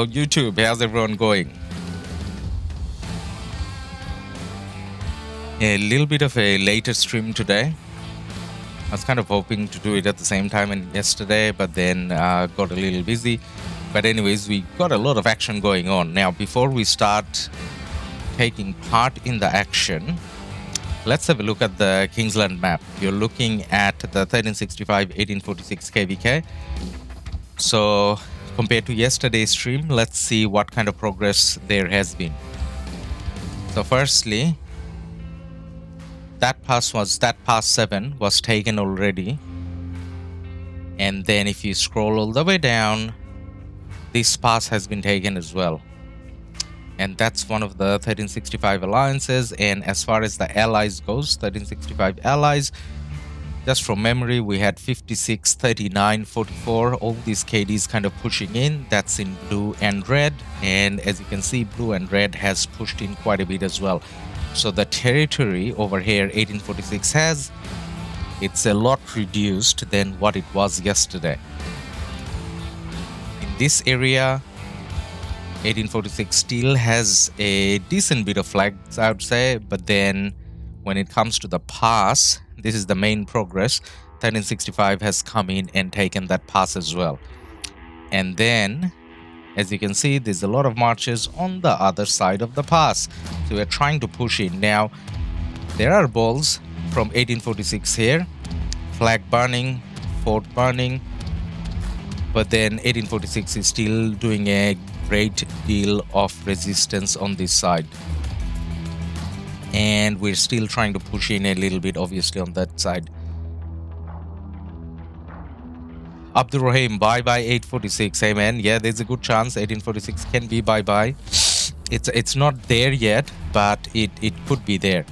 Hello YouTube, how's everyone going? A little bit of a later stream today. I was kind of hoping to do it at the same time as yesterday, but then got a little busy. But anyways, we got a lot of action going on. Now, before we start taking part in the action, let's have a look at the Kingsland map. You're looking at the 1365-1846 KvK. So compared to yesterday's stream, let's see what kind of progress there has been. So firstly, that pass 7 was taken already. And then if you scroll all the way down, this pass has been taken as well. And that's one of the 1365 alliances. And as far as the allies goes, 1365 allies, just from memory, we had 56, 39, 44, all these KDs kind of pushing in. That's in blue and red. And as you can see, blue and red has pushed in quite a bit as well. So the territory over here, 1846 it's a lot reduced than what it was yesterday. In this area, 1846 still has a decent bit of flags, I would say, but then when it comes to the pass, this is the main progress. 1365 has come in and taken that pass as well. And then, as you can see, there's a lot of marches on the other side of the pass. So we're trying to push in. Now, there are balls from 1846 here. Flag burning, fort burning. But then 1846 is still doing a great deal of resistance on this side. And we're still trying to push in a little bit, obviously, on that side. Abdul Rahim, bye-bye 846. Hey man, yeah, there's a good chance 1846 can be bye-bye. It's not there yet, but it could be there.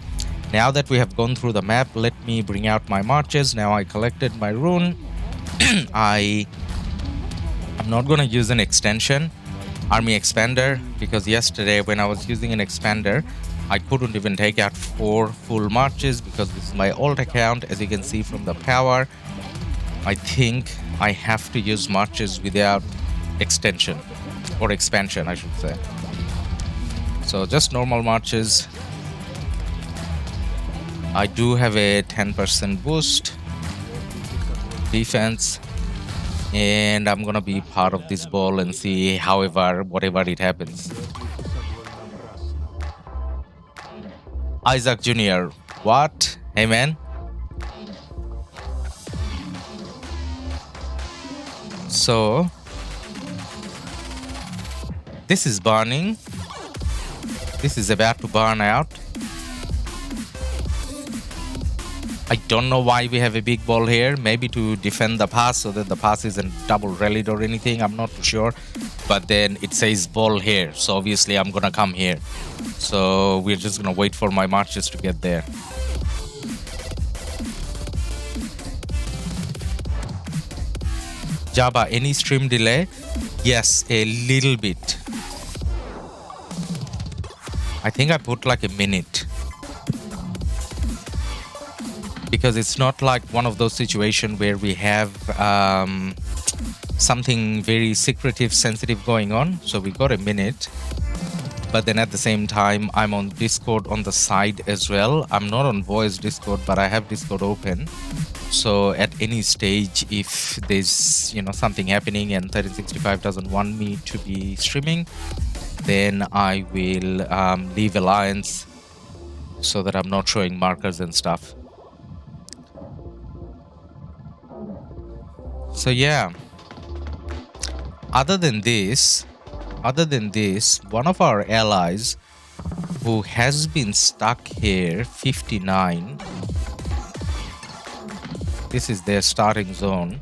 Now that we have gone through the map, let me bring out my marches. Now I collected my rune. I'm not gonna use an extension, army expander, because yesterday when I was using an expander, I couldn't even take out 4 full marches because this is my alt account. As you can see from the power, I think I have to use marches without extension or expansion, I should say. So just normal marches. I do have a 10% boost defense, and I'm gonna be part of this ball and see whatever it happens. Isaac Jr. What? Hey man. So this is burning. This is about to burn out. I don't know why we have a big ball here. Maybe to defend the pass so that the pass isn't double rallied or anything. I'm not too sure. But then it says ball here. So obviously I'm gonna come here. So we're just gonna wait for my marches to get there. Jabba, any stream delay? Yes, a little bit. I think I put like a minute. Because it's not like one of those situations where we have something very secretive, sensitive going on. So we got a minute. But then at the same time, I'm on Discord on the side as well. I'm not on voice Discord, but I have Discord open. So at any stage, if there's something happening and 1365 doesn't want me to be streaming, then I will leave Alliance so that I'm not showing markers and stuff. So yeah, other than this, one of our allies who has been stuck here, 59, this is their starting zone.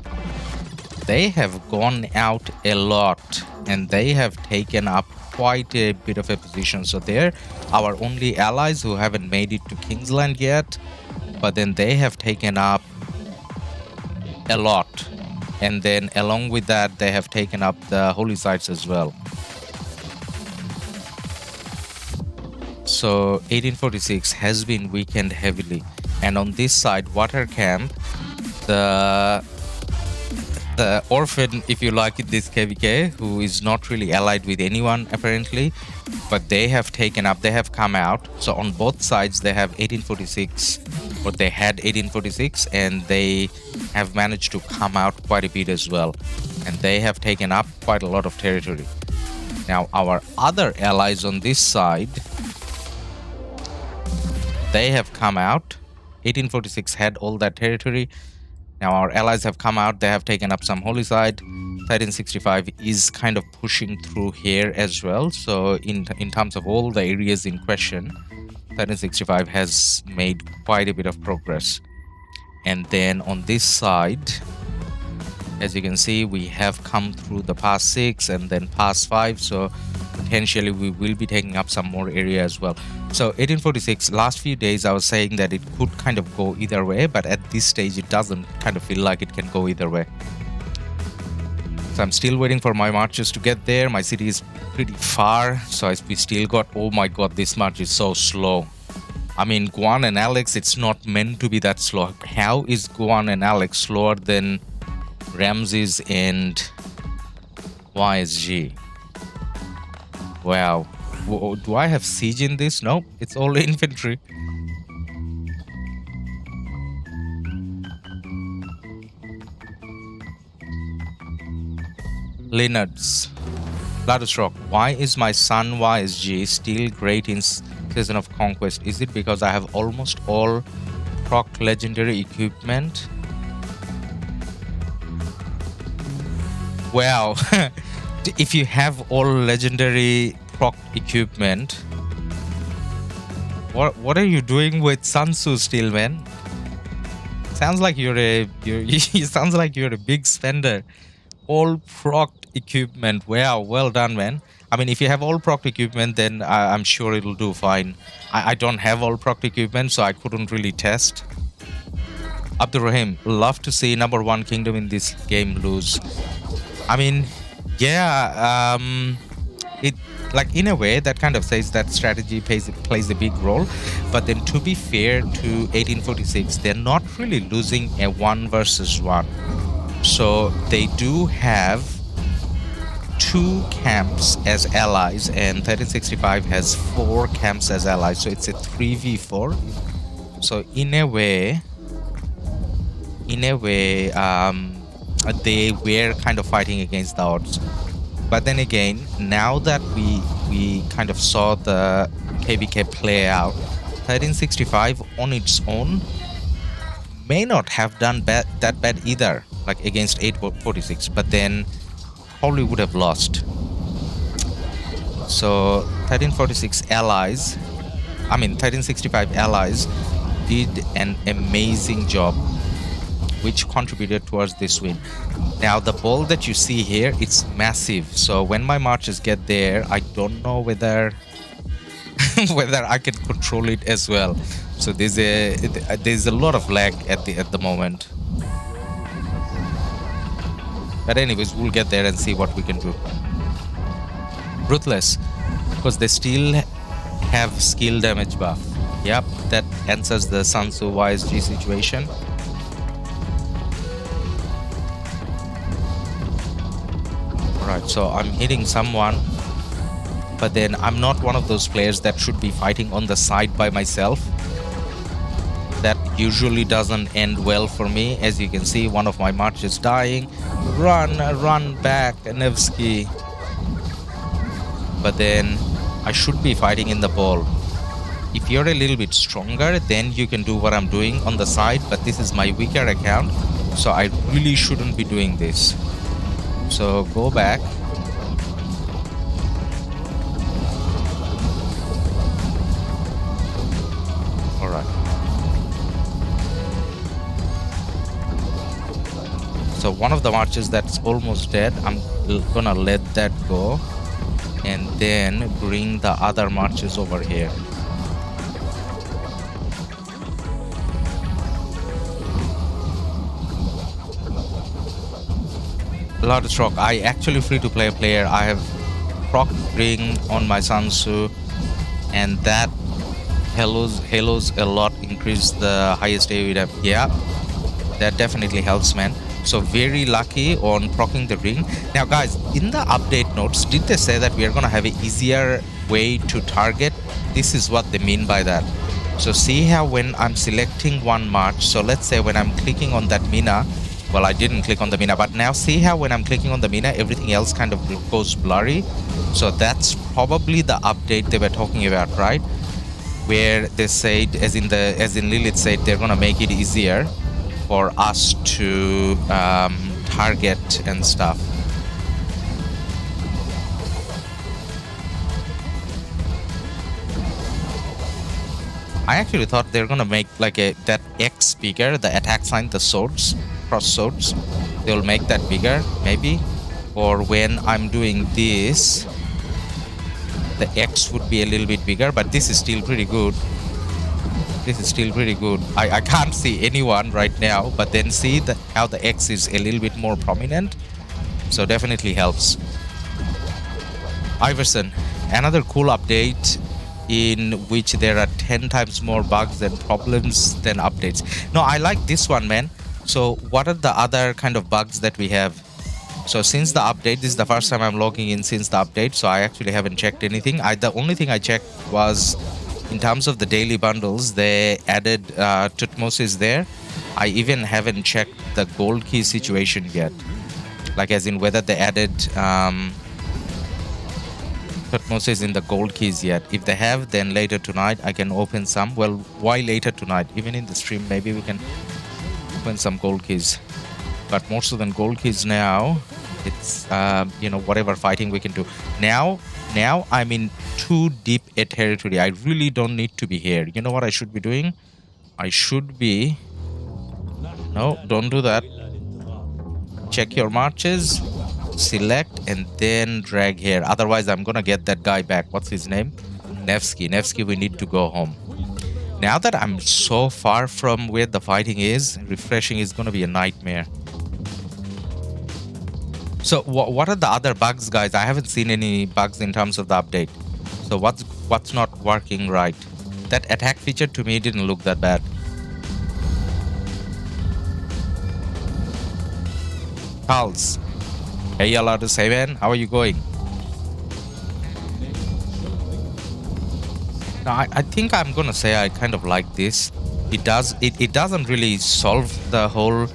They have gone out a lot and they have taken up quite a bit of a position. So they're our only allies who haven't made it to Kingsland yet, but then they have taken up a lot. And then along with that, they have taken up the holy sites as well. So 1846 has been weakened heavily. And on this side, water camp, the the orphan, if you like it, this KvK, who is not really allied with anyone apparently, but they have taken up, they have come out. So on both sides they have 1846, or they had 1846, and they have managed to come out quite a bit as well, and they have taken up quite a lot of territory. Now our other allies on this side, they have come out. 1846 had all that territory. Now our allies have come out, they have taken up some holy side. 1365 is kind of pushing through here as well. So in terms of all the areas in question, 1365 has made quite a bit of progress. And then on this side, as you can see, we have come through the pass 6 and then pass 5. So potentially we will be taking up some more area as well. So 1846, last few days I was saying that it could kind of go either way, but at this stage it doesn't kind of feel like it can go either way. So I'm still waiting for my marches to get there. My city is pretty far, so we still got, oh my god, this march is so slow. I mean, Guan and Alex, it's not meant to be that slow. How is Guan and Alex slower than Ramses and YSG? Wow. Do I have siege in this? Nope, it's all infantry. Leonard's Ladus RoK, why is my son YSG still great in Season of Conquest? Is it because I have almost all proc legendary equipment? Wow. If you have all legendary proc equipment, what are you doing with Sun Tzu still, man? Sounds like sounds like you're a big spender. All proc equipment. Wow, well done, man. I mean, if you have all proc equipment, then I'm sure it'll do fine. I don't have all proc equipment, so I couldn't really test. Abdurrahim, love to see #1 kingdom in this game lose. I mean, yeah, it, like, in a way that kind of says that strategy plays a big role, but then to be fair to 1846, they're not really losing a 1 versus 1. So they do have 2 camps as allies, and 1365 has 4 camps as allies, so it's a 3v4. So in a way, they were kind of fighting against the odds. But then again, now that we kind of saw the KvK play out, 1365 on its own may not have done that bad either, like against 846, but then probably would have lost. So 1346 allies, I mean 1365 allies did an amazing job, which contributed towards this win. Now the ball that you see here, it's massive, so when my marches get there, I don't know whether whether I can control it as well. So there's a lot of lag at the moment. But anyways, we'll get there and see what we can do. Ruthless, because they still have skill damage buff. Yep, that answers the Sun Tzu YSG situation. Alright, so I'm hitting someone, but then I'm not one of those players that should be fighting on the side by myself. That usually doesn't end well for me. As you can see, one of my marches dying. Run back, Nevsky. But then I should be fighting in the ball. If you're a little bit stronger, then you can do what I'm doing on the side, but this is my weaker account, so I really shouldn't be doing this. So go back. Alright. So one of the marches that's almost dead, I'm gonna let that go and then bring the other marches over here. Ladus RoK, I actually free to play player. I have proc ring on my Sun Tzu, and that halos a lot, increase the highest AoE damage. Yeah, that definitely helps, man. So very lucky on proccing the ring. Now guys, in the update notes, did they say that we are going to have an easier way to target? This is what they mean by that. So see how when I'm selecting one march, so let's say when I'm clicking on that mina, well, I didn't click on the mina, but now see how when I'm clicking on the mina, everything else kind of goes blurry. So that's probably the update they were talking about, right? Where they said, as in Lilith said, they're gonna make it easier for us to target and stuff. I actually thought they're gonna make like that X bigger, the attack sign, the swords, cross swords. They'll make that bigger, maybe. Or when I'm doing this, the X would be a little bit bigger, but this is still pretty good. This is still pretty good. I can't see anyone right now, but then see how the X is a little bit more prominent. So definitely helps. Iverson, another cool update in which there are 10 times more bugs and problems than updates. No, I like this one, man. So what are the other kind of bugs that we have? So since the update, this is the first time I'm logging in since the update, so I actually haven't checked anything. The only thing I checked was in terms of the daily bundles, they added Tutmosis there. I even haven't checked the gold key situation yet. Like as in whether they added Tutmosis in the gold keys yet. If they have, then later tonight I can open some. Well, why later tonight? Even in the stream, maybe we can open some gold keys. But more so than gold keys now, it's you know, whatever fighting we can do. Now I'm in too deep a territory. I really don't need to be here. You know what I should be doing? I should be... No, don't do that. Check your marches, select, and then drag here. Otherwise, I'm gonna get that guy back. What's his name? Nevsky, we need to go home. Now that I'm so far from where the fighting is, refreshing is gonna be a nightmare. So what are the other bugs, guys? I haven't seen any bugs in terms of the update. So what's not working right? That attack feature to me didn't look that bad. Pulse. Hey, LADUS, hey man, how are you going? Now, I think I'm gonna say I kind of like this. It doesn't really solve the whole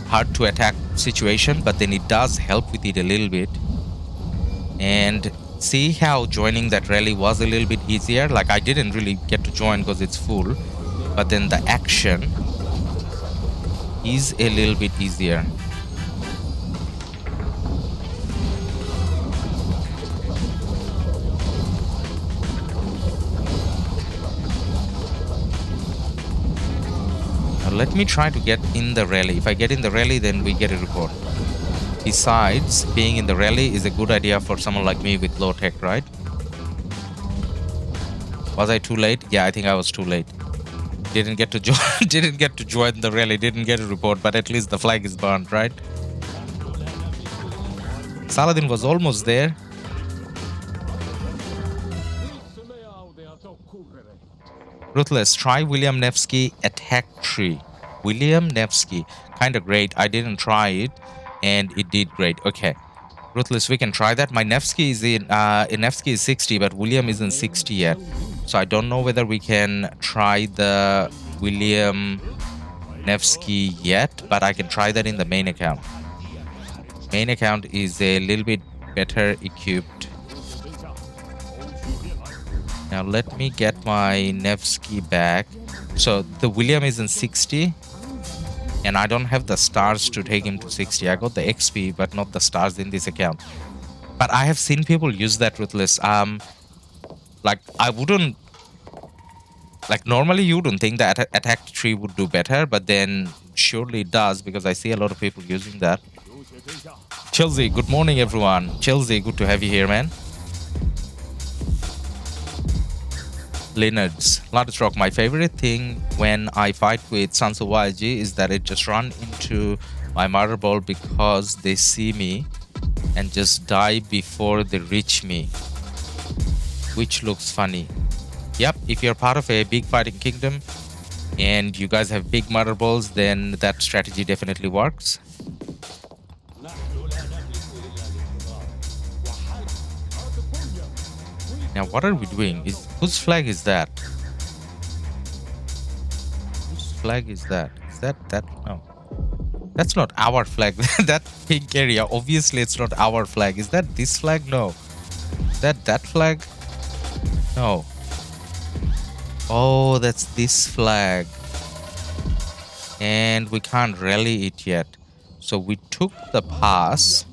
hard to attack situation, but then it does help with it a little bit. And see how joining that rally was a little bit easier. Like I didn't really get to join because it's full, but then the action is a little bit easier. Let me try to get in the rally. If I get in the rally, then we get a report. Besides, being in the rally is a good idea for someone like me with low tech, right? Was I too late? Yeah, I think I was too late. Didn't get to join. Didn't get to join the rally. Didn't get a report, but at least the flag is burned, right? Saladin was almost there. Ruthless, try William Nevsky attack tree. William Nevsky, kind of great. I didn't try it, and it did great. Okay, Ruthless, we can try that. My Nevsky is Nevsky is 60, but William isn't 60 yet, so I don't know whether we can try the William Nevsky yet. But I can try that in the main account. Main account is a little bit better equipped. Now let me get my Nevsky back. So the William is in 60, and I don't have the stars to take him to 60. I got the XP, but not the stars in this account. But I have seen people use that Ruthless. Like I wouldn't, like normally you wouldn't think that attack tree would do better, but then surely it does because I see a lot of people using that. Chelsea, good morning everyone. Chelsea, good to have you here, man. Leonard's LADUS RoK, my favorite thing when I fight with Sons of YG is that it just run into my mother ball because they see me and just die before they reach me, which looks funny. Yep, if you're part of a big fighting kingdom and you guys have big mother balls, then that strategy definitely works. Now, what are we doing? Whose flag is that? Whose flag is that? Is that? No. That's not our flag. That pink area, obviously it's not our flag. Is that this flag? No. Is that flag? No. Oh, that's this flag. And we can't rally it yet. So we took the pass,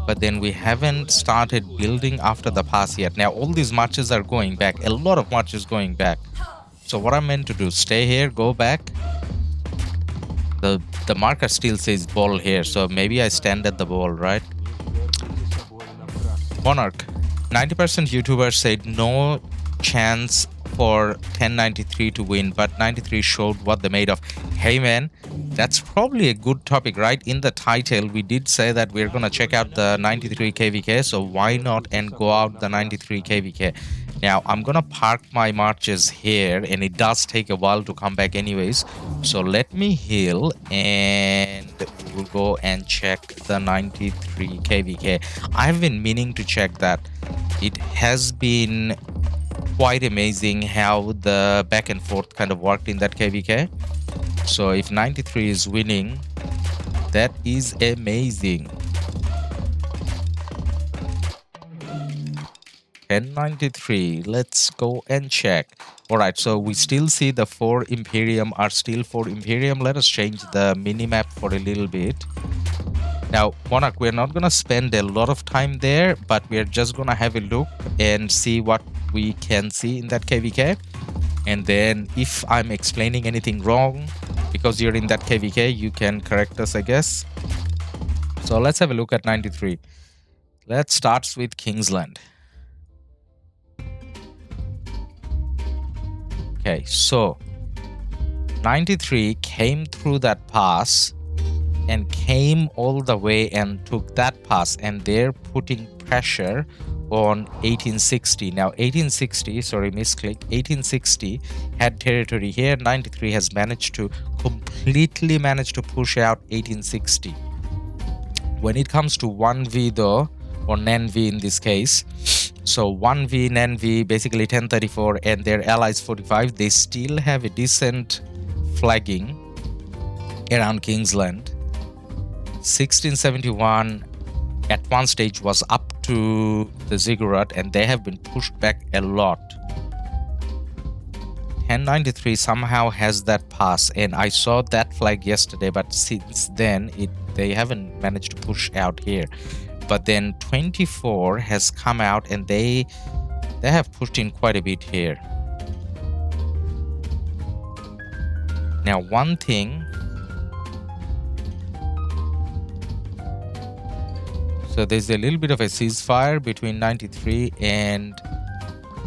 but then we haven't started building after the pass yet. Now all these marches are going back. A lot of marches going back. So what I'm meant to do, stay here, go back. The marker still says ball here, so maybe I stand at the ball, right? Monarch, 90% YouTubers said no chance for 1093 to win, but 93 showed what they're made of. Hey man, that's probably a good topic, right? In the title, we did say that we're gonna check out the 93 KvK, so why not and go out the 93 KvK? Now, I'm gonna park my marches here, and it does take a while to come back anyways. So let me heal, and we'll go and check the 93 KvK. I've been meaning to check that. It has been quite amazing how the back and forth kind of worked in that KvK. So if 93 is winning, that is amazing. 1093, let's go and check. Alright, so we still see the 4 Imperium are still 4 Imperium. Let us change the minimap for a little bit. Now, Monarch, we're not gonna spend a lot of time there, but we're just gonna have a look and see what we can see in that KvK. And then if I'm explaining anything wrong, because you're in that KvK, you can correct us, I guess. So let's have a look at 93. Let's start with Kingsland. Okay, so 93 came through that pass and came all the way and took that pass, and they're putting pressure on 1860. Now 1860, sorry, misclick, 1860 had territory here. 93 has completely managed to push out 1860. When it comes to 1v though, or NANV in this case, so 1v NANV, basically 1034 and their allies 45, they still have a decent flagging around Kingsland. 1671 at one stage was up to the ziggurat, and they have been pushed back a lot. 1093 somehow has that pass, and I saw that flag yesterday, but since then they haven't managed to push out here. But then 24 has come out, and they have pushed in quite a bit here. Now one thing, so there's a little bit of a ceasefire between 93 and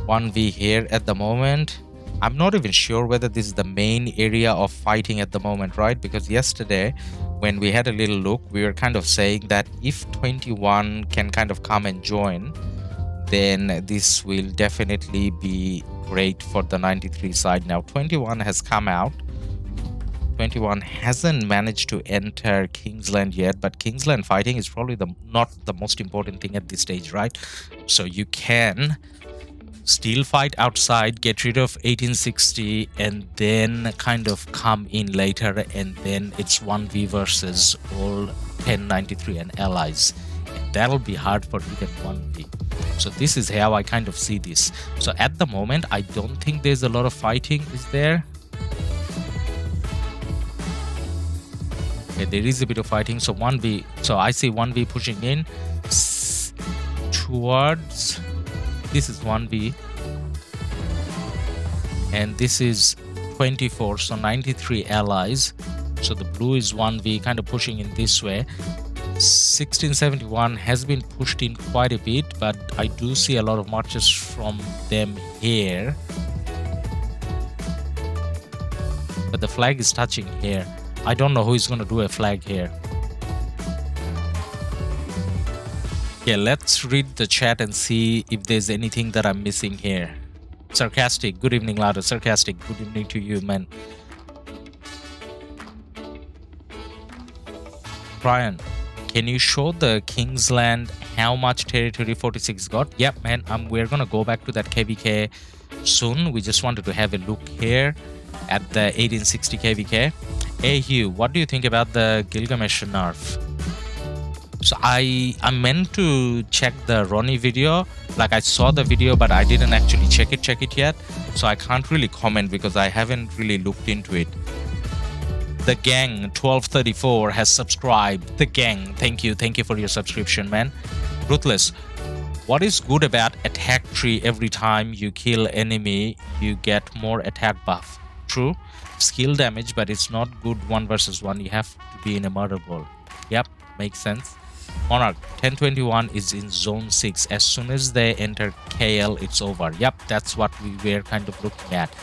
1v here at the moment. I'm not even sure whether this is the main area of fighting at the moment, right? Because yesterday when we had a little look, we were kind of saying that if 21 can kind of come and join, then this will definitely be great for the 93 side. Now 21 has come out. 21 hasn't managed to enter Kingsland yet, but Kingsland fighting is probably not the most important thing at this stage, right? So you can still fight outside, get rid of 1860, and then kind of come in later, and then it's 1v versus all 1093 and allies, and that'll be hard for even 1v. So this is how I kind of see this. So at the moment, I don't think there's a lot of fighting, is there? Okay, there is a bit of fighting. So 1v, so I see 1v pushing in towards, this is 1v, and this is 24, so 93 allies. So the blue is 1v, kind of pushing in this way. 1671 has been pushed in quite a bit, but I do see a lot of marches from them here. But the flag is touching here. I don't know who is going to do a flag here. Yeah, let's read the chat and see if there's anything that I'm missing here. Sarcastic, good evening, LADUS. Sarcastic, good evening to you, man. Brian, Can you show the Kingsland how much territory 46 got? Yep, man. We're gonna go back to that KvK soon. We just wanted to have a look here at the 1860 KvK. Hey Hugh, what do you think about the Gilgamesh nerf? So I meant to check the Ronnie video. Like, I saw the video, but I didn't actually check it yet. So I can't really comment because I haven't really looked into it. The gang 1234 has subscribed. The gang, thank you for your subscription, man. Ruthless, what is good about attack tree? Every time you kill enemy, you get more attack buff. True, skill damage, but it's not good 1 versus 1. You have to be in a murder ball. Yep, makes sense. Monarch 1021 is in zone 6. As soon as they enter KL, it's over. Yep, that's what we were kind of looking at.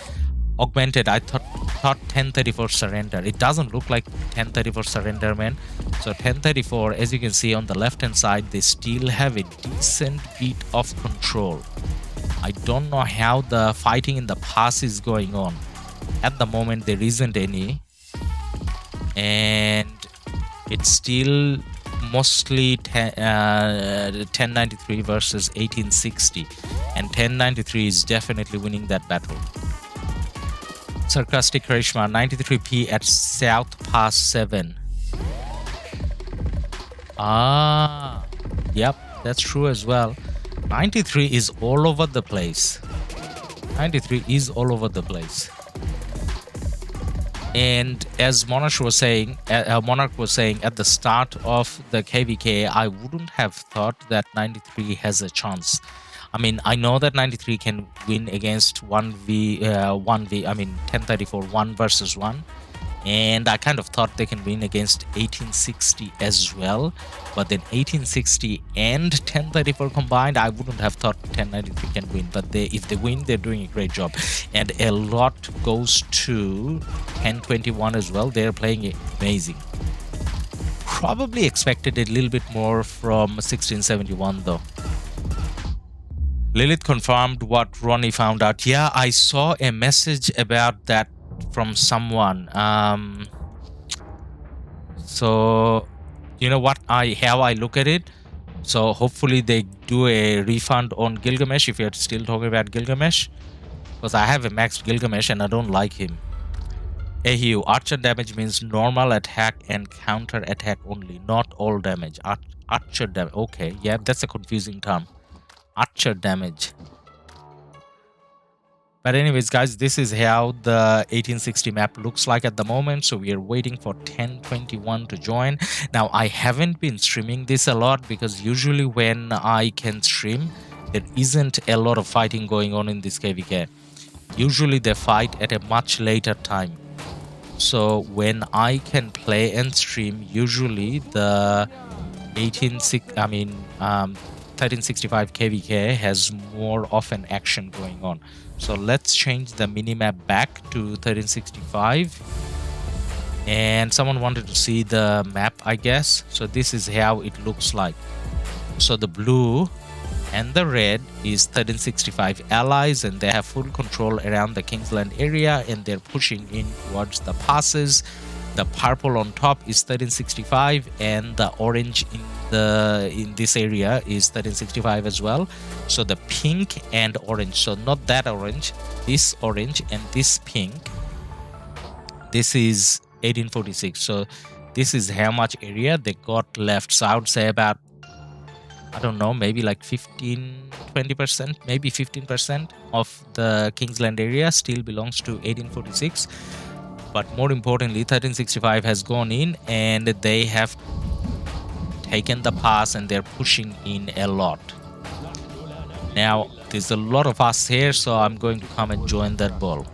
Augmented, I thought 1034 surrender. It doesn't look like 1034 surrender, man. So 1034, as you can see on the left hand side, they still have a decent bit of control. I don't know how the fighting in the pass is going on. At the moment there isn't any, and it's still mostly 1093 versus 1860, and 1093 is definitely winning that battle. Sarcastic Karishma, 93p at South Pass 7. Ah, yep, that's true as well. 93 is all over the place. 93 is all over the place. And as Monarch was saying at the start of the KvK, I wouldn't have thought that 93 has a chance. I mean, I know that 93 can win against 1034 1 versus 1, and I kind of thought they can win against 1860 as well, but then 1860 and 1034 combined, I wouldn't have thought 1093 can win. But if they win, they're doing a great job, and a lot goes to 1021 as well. They're playing amazing. Probably expected a little bit more from 1671 though. Lilith confirmed what Ronnie found out. Yeah, I saw a message about that from someone. So you know what, how I look at it. So hopefully they do a refund on Gilgamesh, if you're still talking about Gilgamesh, because I have a maxed Gilgamesh and I don't like him. Ahu, archer damage means normal attack and counter attack only, not all damage. Archer damage. Okay, yeah, that's a confusing term. Archer damage. But anyways, guys, this is how the 1860 map looks like at the moment. So we are waiting for 1021 to join. Now, I haven't been streaming this a lot because usually when I can stream, there isn't a lot of fighting going on in this KvK. Usually they fight at a much later time. So when I can play and stream, usually the 1365 KvK has more of an action going on. So let's change the minimap back to 1365. And someone wanted to see the map, I guess. So this is how it looks like. So the blue and the red is 1365 allies, and they have full control around the Kingsland area, and they're pushing in towards the passes. The purple on top is 1365, and the orange in this area is 1365 as well. So the pink and orange, so not that orange, this orange and this pink, this is 1846. So this is how much area they got left. So I would say about, I don't know, maybe like 20%, maybe 15% of the Kingsland area still belongs to 1846. But more importantly, 1365 has gone in and they have taken the pass, and they're pushing in a lot. Now, there's a lot of us here, so I'm going to come and join that ball.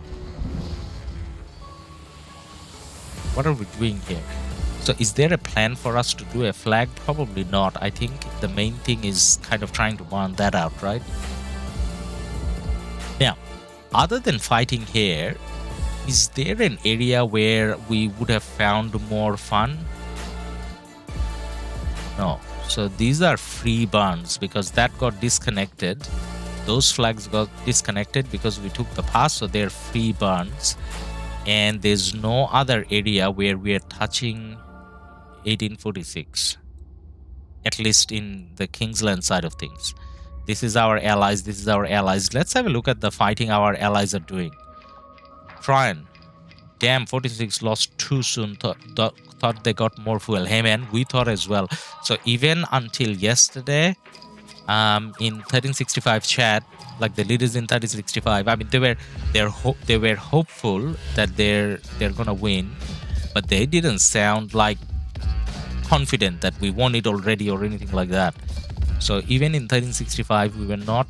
What are we doing here? So is there a plan for us to do a flag? Probably not. I think the main thing is kind of trying to burn that out, right? Now, other than fighting here, is there an area where we would have found more fun? No. So these are free burns because that got disconnected. Those flags got disconnected because we took the pass, so they're free burns. And there's no other area where we are touching 1846. at least in the Kingsland side of things. This is our allies, this is our allies. Let's have a look at the fighting our allies are doing. Tryon. Damn, 46 lost too soon. Thought they got more fuel. Hey man, we thought as well. So even until yesterday, in 1365 chat, like the leaders in 1365, I mean they were hopeful that they're gonna win, but they didn't sound like confident that we won it already or anything like that. So even in 1365, we were not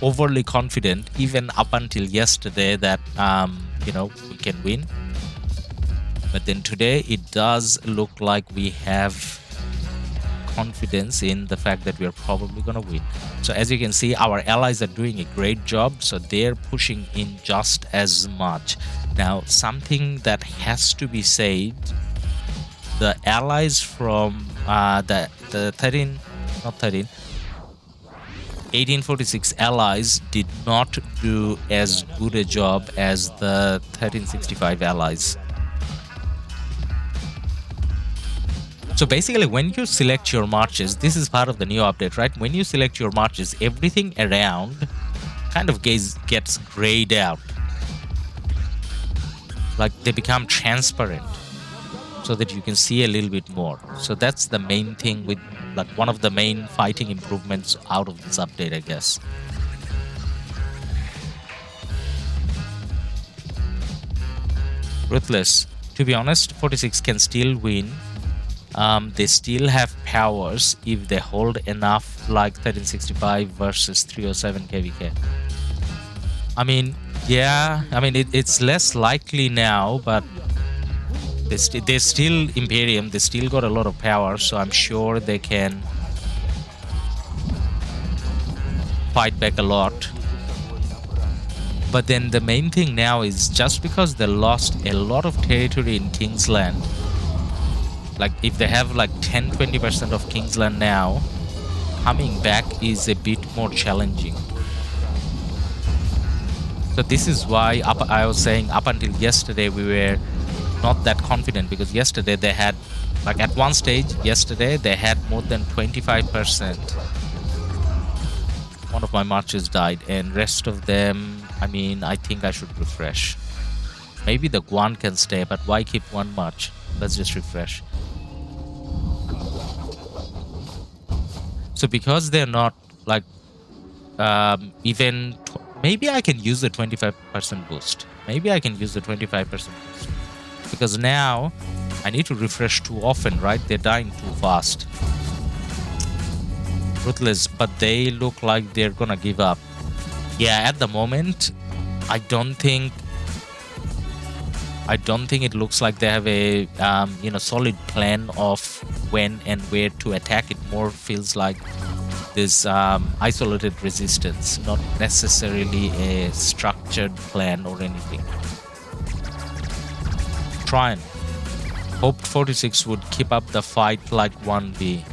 overly confident, even up until yesterday, that you know, we can win. But then today it does look like we have confidence in the fact that we are probably gonna win. So as you can see, our allies are doing a great job, so they're pushing in just as much. Now something that has to be said, the allies from the 1846 allies did not do as good a job as the 1365 allies. So basically, when you select your marches, this is part of the new update, right? When you select your marches, everything around kind of gets grayed out. Like they become transparent so that you can see a little bit more. So that's the main thing, with like one of the main fighting improvements out of this update, I guess. Ruthless. To be honest, 46 can still win. They still have powers if they hold enough, like 1365 versus 307 KvK. I mean, yeah, I mean it's less likely now, but they're still Imperium. They still got a lot of power, so I'm sure they can fight back a lot. But then the main thing now is, just because they lost a lot of territory in Kingsland, like if they have like 10-20% of Kingsland now, coming back is a bit more challenging. So this is why I was saying up until yesterday we were not that confident, because yesterday they had, like at one stage yesterday they had more than 25%. One of my marches died, and rest of them, I mean, I think I should refresh. Maybe the Guan can stay, but why keep one march? Let's just refresh. So because they're not like even maybe I can use the 25% boost. Maybe I can use the 25% boost, because now I need to refresh too often, right? They're dying too fast. Ruthless, but they look like they're gonna give up. Yeah, at the moment, I don't think it looks like they have a you know, solid plan of when and where to attack. It more feels like this isolated resistance, not necessarily a structured plan or anything. Tryon. Hoped 46 would keep up the fight like 1B.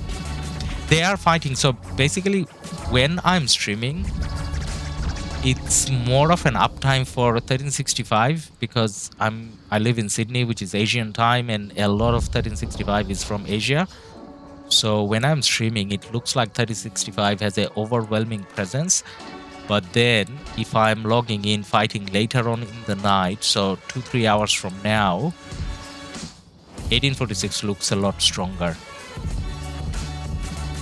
They are fighting. So basically, when I'm streaming, it's more of an uptime for 1365, because I live in Sydney, which is Asian time, and a lot of 1365 is from Asia. So when I'm streaming, it looks like 1365 has an overwhelming presence. But then if I'm logging in fighting later on in the night, so 2-3 hours from now, 1846 looks a lot stronger.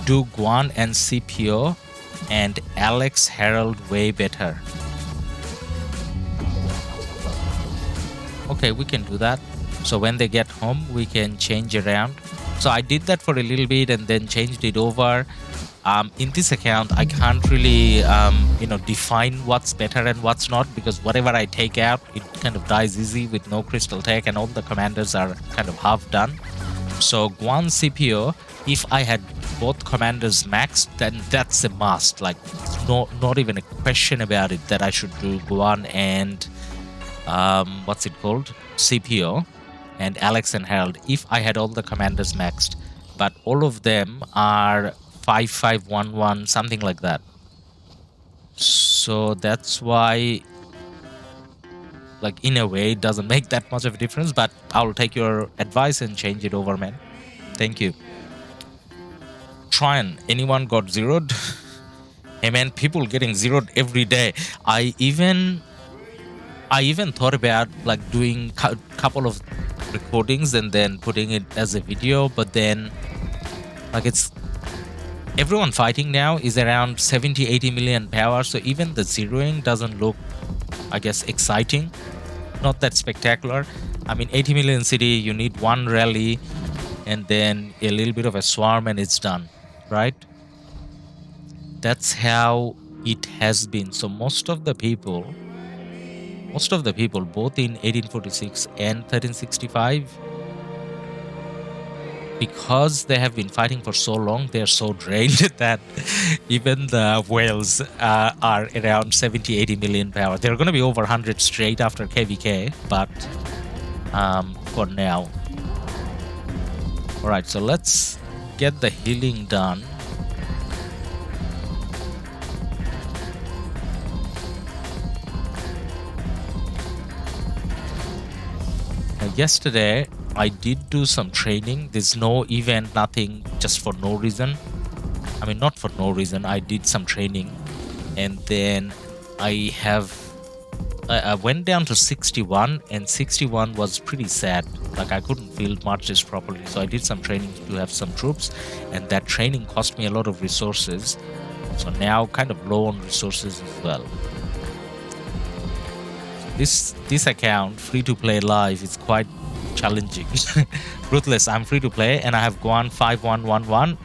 Do Guan and CPO and Alex Herald way better? Okay, we can do that. So when they get home, we can change around. So I did that for a little bit and then changed it over. In this account, I can't really you know, define what's better and what's not, because whatever I take out, it kind of dies easy with no crystal tech, and all the commanders are kind of half done. So Guan CPO, if I had both commanders maxed, then that's a must. Like, not even a question about it that I should do Guan and what's it called, CPO and Alex and Herald if I had all the commanders maxed. But all of them are 5511, something like that. So that's why, like, in a way, it doesn't make that much of a difference, but I'll take your advice and change it over, man. Thank you. Tryon, anyone got zeroed? Hey man, people getting zeroed every day. I even thought about like doing couple of recordings and then putting it as a video, but then like it's everyone fighting now is around 70-80 million power, so even the zeroing doesn't look, I guess, exciting, not that spectacular. I mean, 80 million city, you need one rally and then a little bit of a swarm and it's done, right? That's how it has been. So most of the people both in 1846 and 1365, because they have been fighting for so long, they're so drained that even the whales are around 70-80 million power. They're going to be over 100 straight after KvK, but for now. All right, so let's get the healing done. Yesterday I did do some training. There's no event, nothing, just for no reason. I mean, not for no reason. I did some training and then I went down to 61, and 61 was pretty sad. Like I couldn't field marches properly, so I did some training to have some troops, and that training cost me a lot of resources. So now kind of low on resources as well. This account, free to play live, is quite challenging. Ruthless, I'm free to play and I have Guan 5111.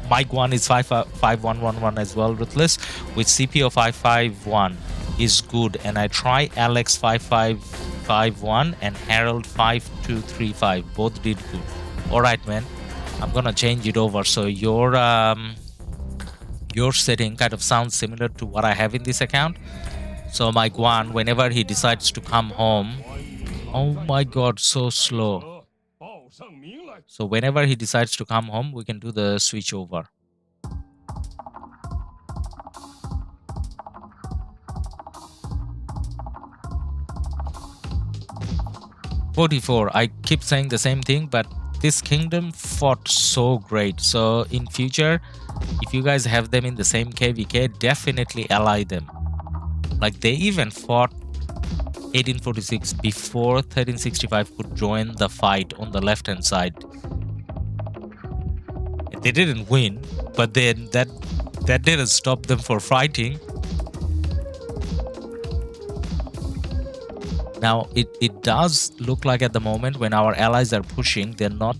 My Guan is 5111 as well, Ruthless, with CPO 551 is good, and I try Alex 5551 and Harold 5235, both did good. Alright man, I'm gonna change it over. So your setting kind of sounds similar to what I have in this account. So my Guan, whenever he decides to come home, oh my god, so slow. So whenever he decides to come home, we can do the switch over. $44. I keep saying the same thing, but this kingdom fought so great. So in future, if you guys have them in the same KvK, definitely ally them. Like they even fought 1846 before 1365 could join the fight on the left hand side. They didn't win, but then that didn't stop them from fighting. Now it does look like at the moment when our allies are pushing, they're not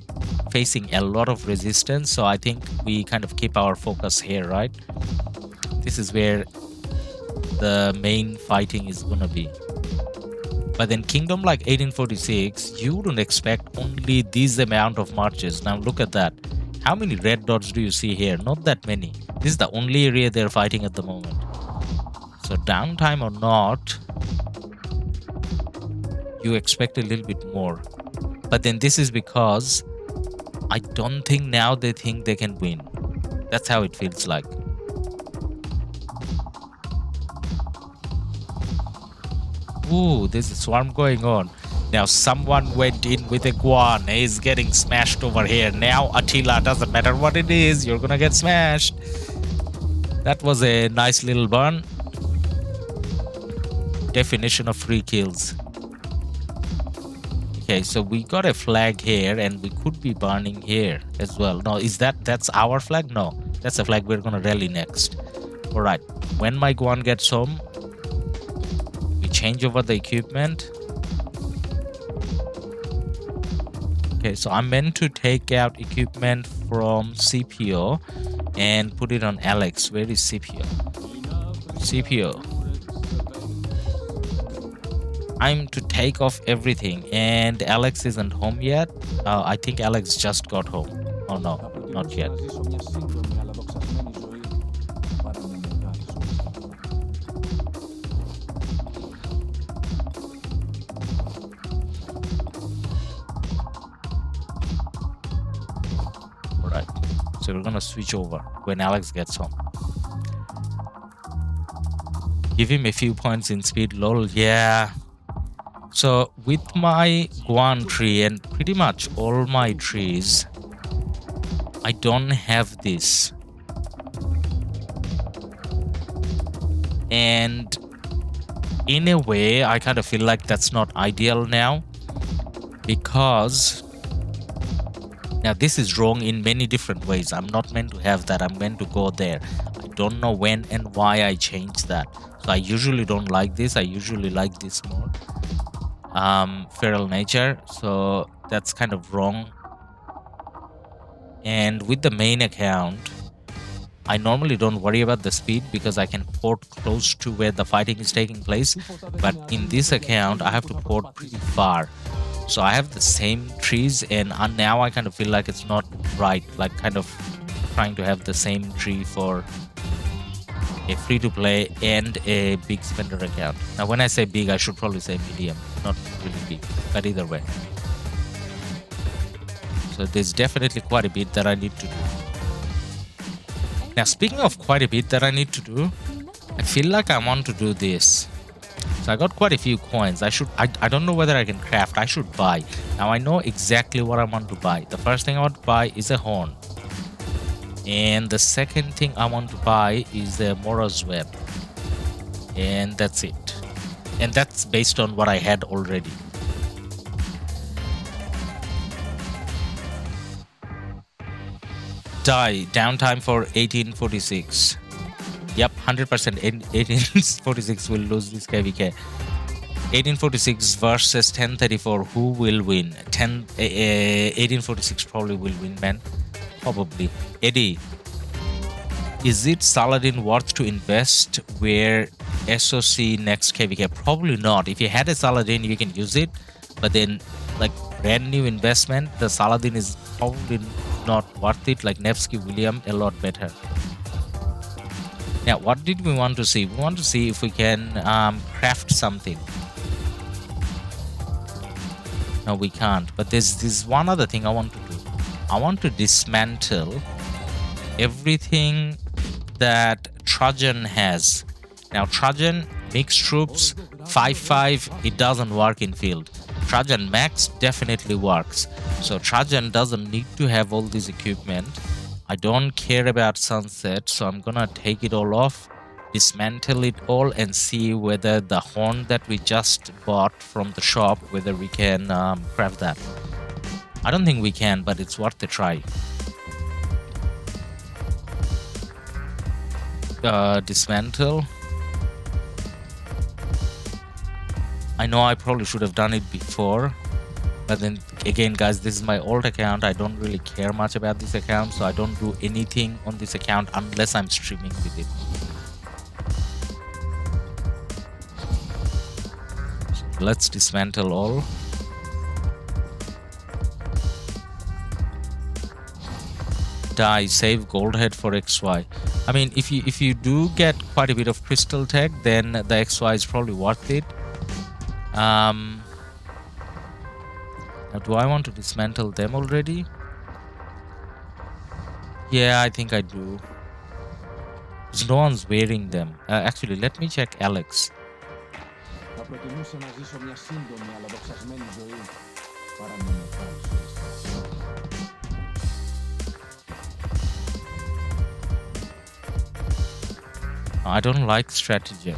facing a lot of resistance. So I think we kind of keep our focus here, right? This is where the main fighting is gonna be. But then kingdom like 1846, you wouldn't expect only this amount of marches. Now look at that. How many red dots do you see here? Not that many. This is the only area they're fighting at the moment. So downtime or not, you expect a little bit more. But then this is because I don't think now they think they can win. That's how it feels like. Ooh, there's a swarm going on. Now someone went in with a Guan. He's getting smashed over here. Now Attila, doesn't matter what it is, you're gonna get smashed. That was a nice little burn. Definition of free kills. Okay, so we got a flag here and we could be burning here as well. No, that's our flag? No, that's a flag we're gonna rally next. Alright, when my Guan gets home, we change over the equipment. Okay, so I'm meant to take out equipment from CPO and put it on Alex. Where is CPO? CPO. I'm to take off everything, and Alex isn't home yet. I think Alex just got home. Oh no, not yet. Alright, so we're gonna switch over when Alex gets home. Give him a few points in speed, lol. Yeah. So with my Guan tree and pretty much all my trees, I don't have this. And in a way, I kind of feel like that's not ideal now, because now this is wrong in many different ways. I'm not meant to have that. I'm meant to go there. I don't know when and why I changed that. So I usually don't like this. I usually like this more. Feral nature. So that's kind of wrong. And with the main account, I normally don't worry about the speed because I can port close to where the fighting is taking place. But in this account, I have to port pretty far. So I have the same trees, and now I kind of feel like it's not right, like kind of trying to have the same tree for a free-to-play and a big spender account. Now when I say big, I should probably say medium, not really big, but either way. So there's definitely quite a bit that I need to do. Now speaking of quite a bit that I need to do, I feel like I want to do this. So I got quite a few coins. I don't know whether I can craft. I should buy. Now I know exactly what I want to buy. The first thing I want to buy is a horn. And the second thing I want to buy is the Mora's Web. And that's it. And that's based on what I had already. Die. Downtime for 1846. Yep, 100% 1846 will lose this KvK. 1846 versus 1034. Who will win? 1846 probably will win, man. Probably. Eddie, is it Saladin worth to invest where SOC next KvK? Probably not. If you had a Saladin, you can use it. But then, like, brand new investment, the Saladin is probably not worth it. Like Nevsky William, a lot better. Now, what did we want to see? We want to see if we can craft something. No, we can't. But there's one other thing I want to do. I want to dismantle everything that Trajan has. Now, Trajan mixed troops 5-5, it doesn't work in field. Trajan max definitely works. So Trajan doesn't need to have all this equipment. I don't care about sunset, so I'm gonna take it all off, dismantle it all, and see whether the horn that we just bought from the shop, whether we can craft that. I don't think we can, but it's worth a try. Dismantle. I know I probably should have done it before. But then again, guys, this is my old account. I don't really care much about this account, so I don't do anything on this account unless I'm streaming with it. So let's dismantle all. Die, save gold head for XY. I mean, if you do get quite a bit of crystal tech, then the XY is probably worth it. Now, do I want to dismantle them already? Yeah, I think I do. Because no one's wearing them. Actually, let me check Alex. I don't like stratagem.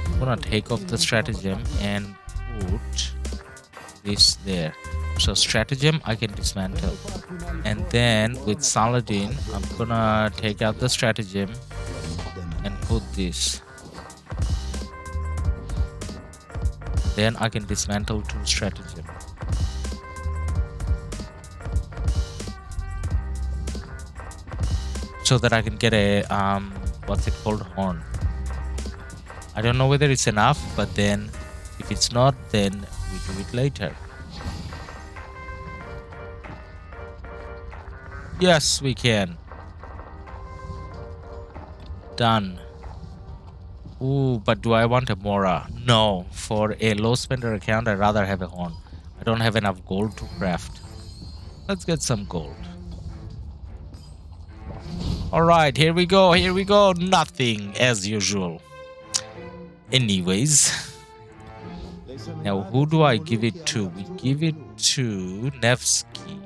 I'm gonna take off the stratagem and put this there. So stratagem I can dismantle, and then with Saladin I'm gonna take out the stratagem and put this. Then I can dismantle 2 stratagem. So that I can get a what's it called, horn. I don't know whether it's enough, but then if it's not, then we do it later. Yes, we can. Done. Ooh, but do I want a Mora? No. For a low spender account, I'd rather have a horn. I don't have enough gold to craft. Let's get some gold. Alright, here we go, here we go. Nothing as usual. Anyways. Now, who do I give it to? We give it to Nevsky.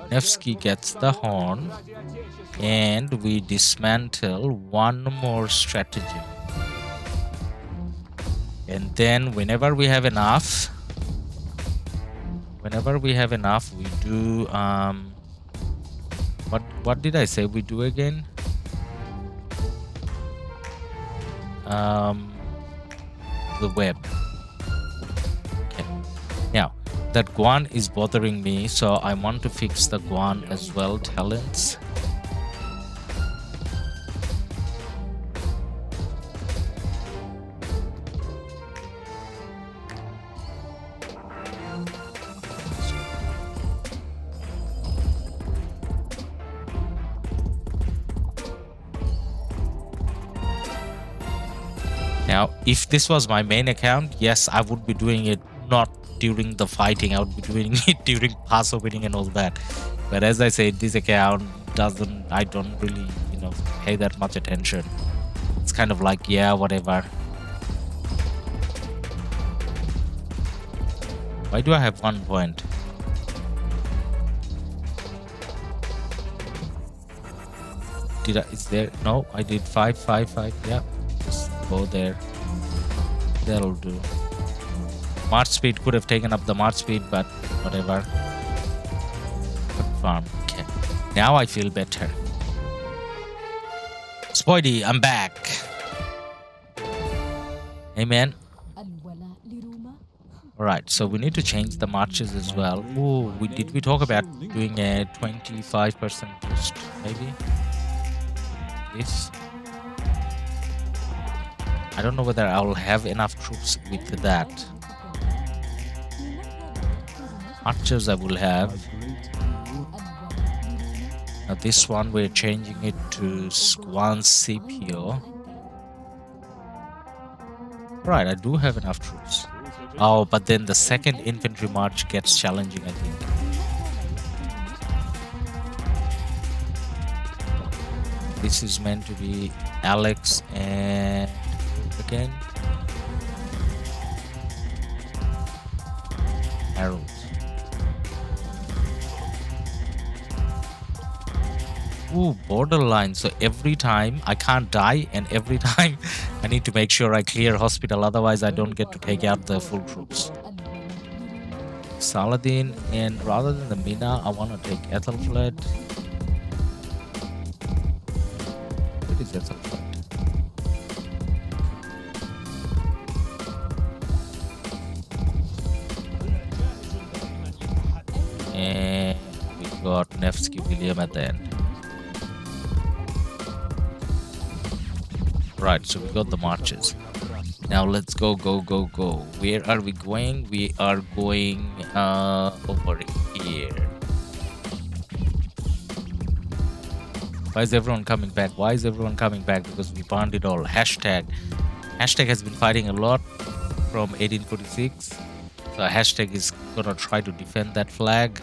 Nevsky gets the horn, and we dismantle one more stratagem. And then whenever we have enough, we do what did I say we do again? The web. Okay. Now that Guan is bothering me, so I want to fix the Guan as well. Talents. Now, if this was my main account, yes, I would be doing it not during the fighting. I would be doing it during pass opening and all that. But as I said, this account I don't really, pay that much attention. It's kind of like, yeah, whatever. Why do I have 1 point? Is there? No, I did 5, 5, 5. Yeah. Just go there. That'll do. March speed could have taken up the March speed, but whatever. Confirm. Okay. Now I feel better. Spoidy, I'm back. Hey man. Alright, so we need to change the marches as well. Oh, did we talk about doing a 25% boost, maybe? This. I don't know whether I'll have enough troops with that. Archers I will have. Now this one we're changing it to Squan CPO. Right, I do have enough troops. Oh, but then the second infantry march gets challenging, I think. This is meant to be Alex and again Harold. Ooh, borderline. So every time I can't die, and every time I need to make sure I clear hospital, otherwise I don't get to take out the full troops. Saladin, and rather than the Mina, I want to take Ethelfled. What is Ethelfled? And we got Nevsky William at the end. Right, so we got the marches. Now let's go. Where are we going? We are going over here. Why is everyone coming back? Because we burned it all. Hashtag has been fighting a lot from 1846. So hashtag is gonna try to defend that flag.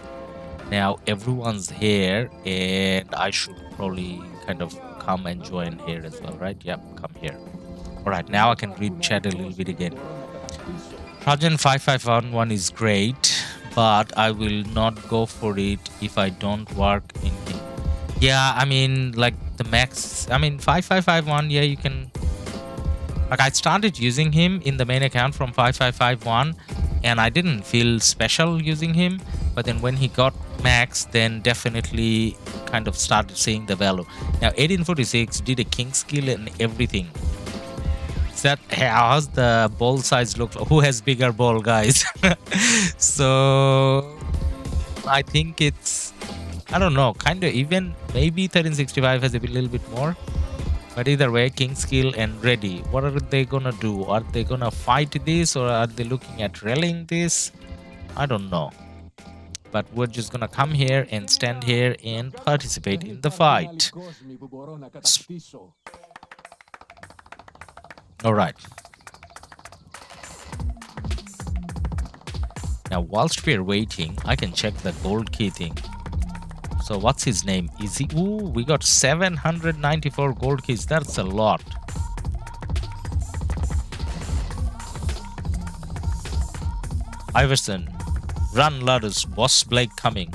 Now everyone's here, and I should probably kind of come and join here as well, right? Yep, come here. Alright, now I can read chat a little bit again. Trajan 5511 is great, but I will not go for it if I don't work in it. Yeah, I mean, like the max, 5551, yeah, you can. Like, I started using him in the main account from 5551, and I didn't feel special using him, but then when he got max, then definitely kind of started seeing the value. Now 1846 did a king skill and everything. How's the ball size look? Who has bigger ball, guys? So I think it's, I don't know, kind of even. Maybe 1365 has a little bit more, but either way, king skill and ready. What are they gonna do? Are they gonna fight this, or are they looking at rallying this? I don't know. But we're just gonna come here and stand here and participate in the fight. Alright. Now whilst we're waiting, I can check the gold key thing. So what's his name? Is he? Ooh, we got 794 gold keys. That's a lot. Iverson. Run, Ladus. Boss Blake coming.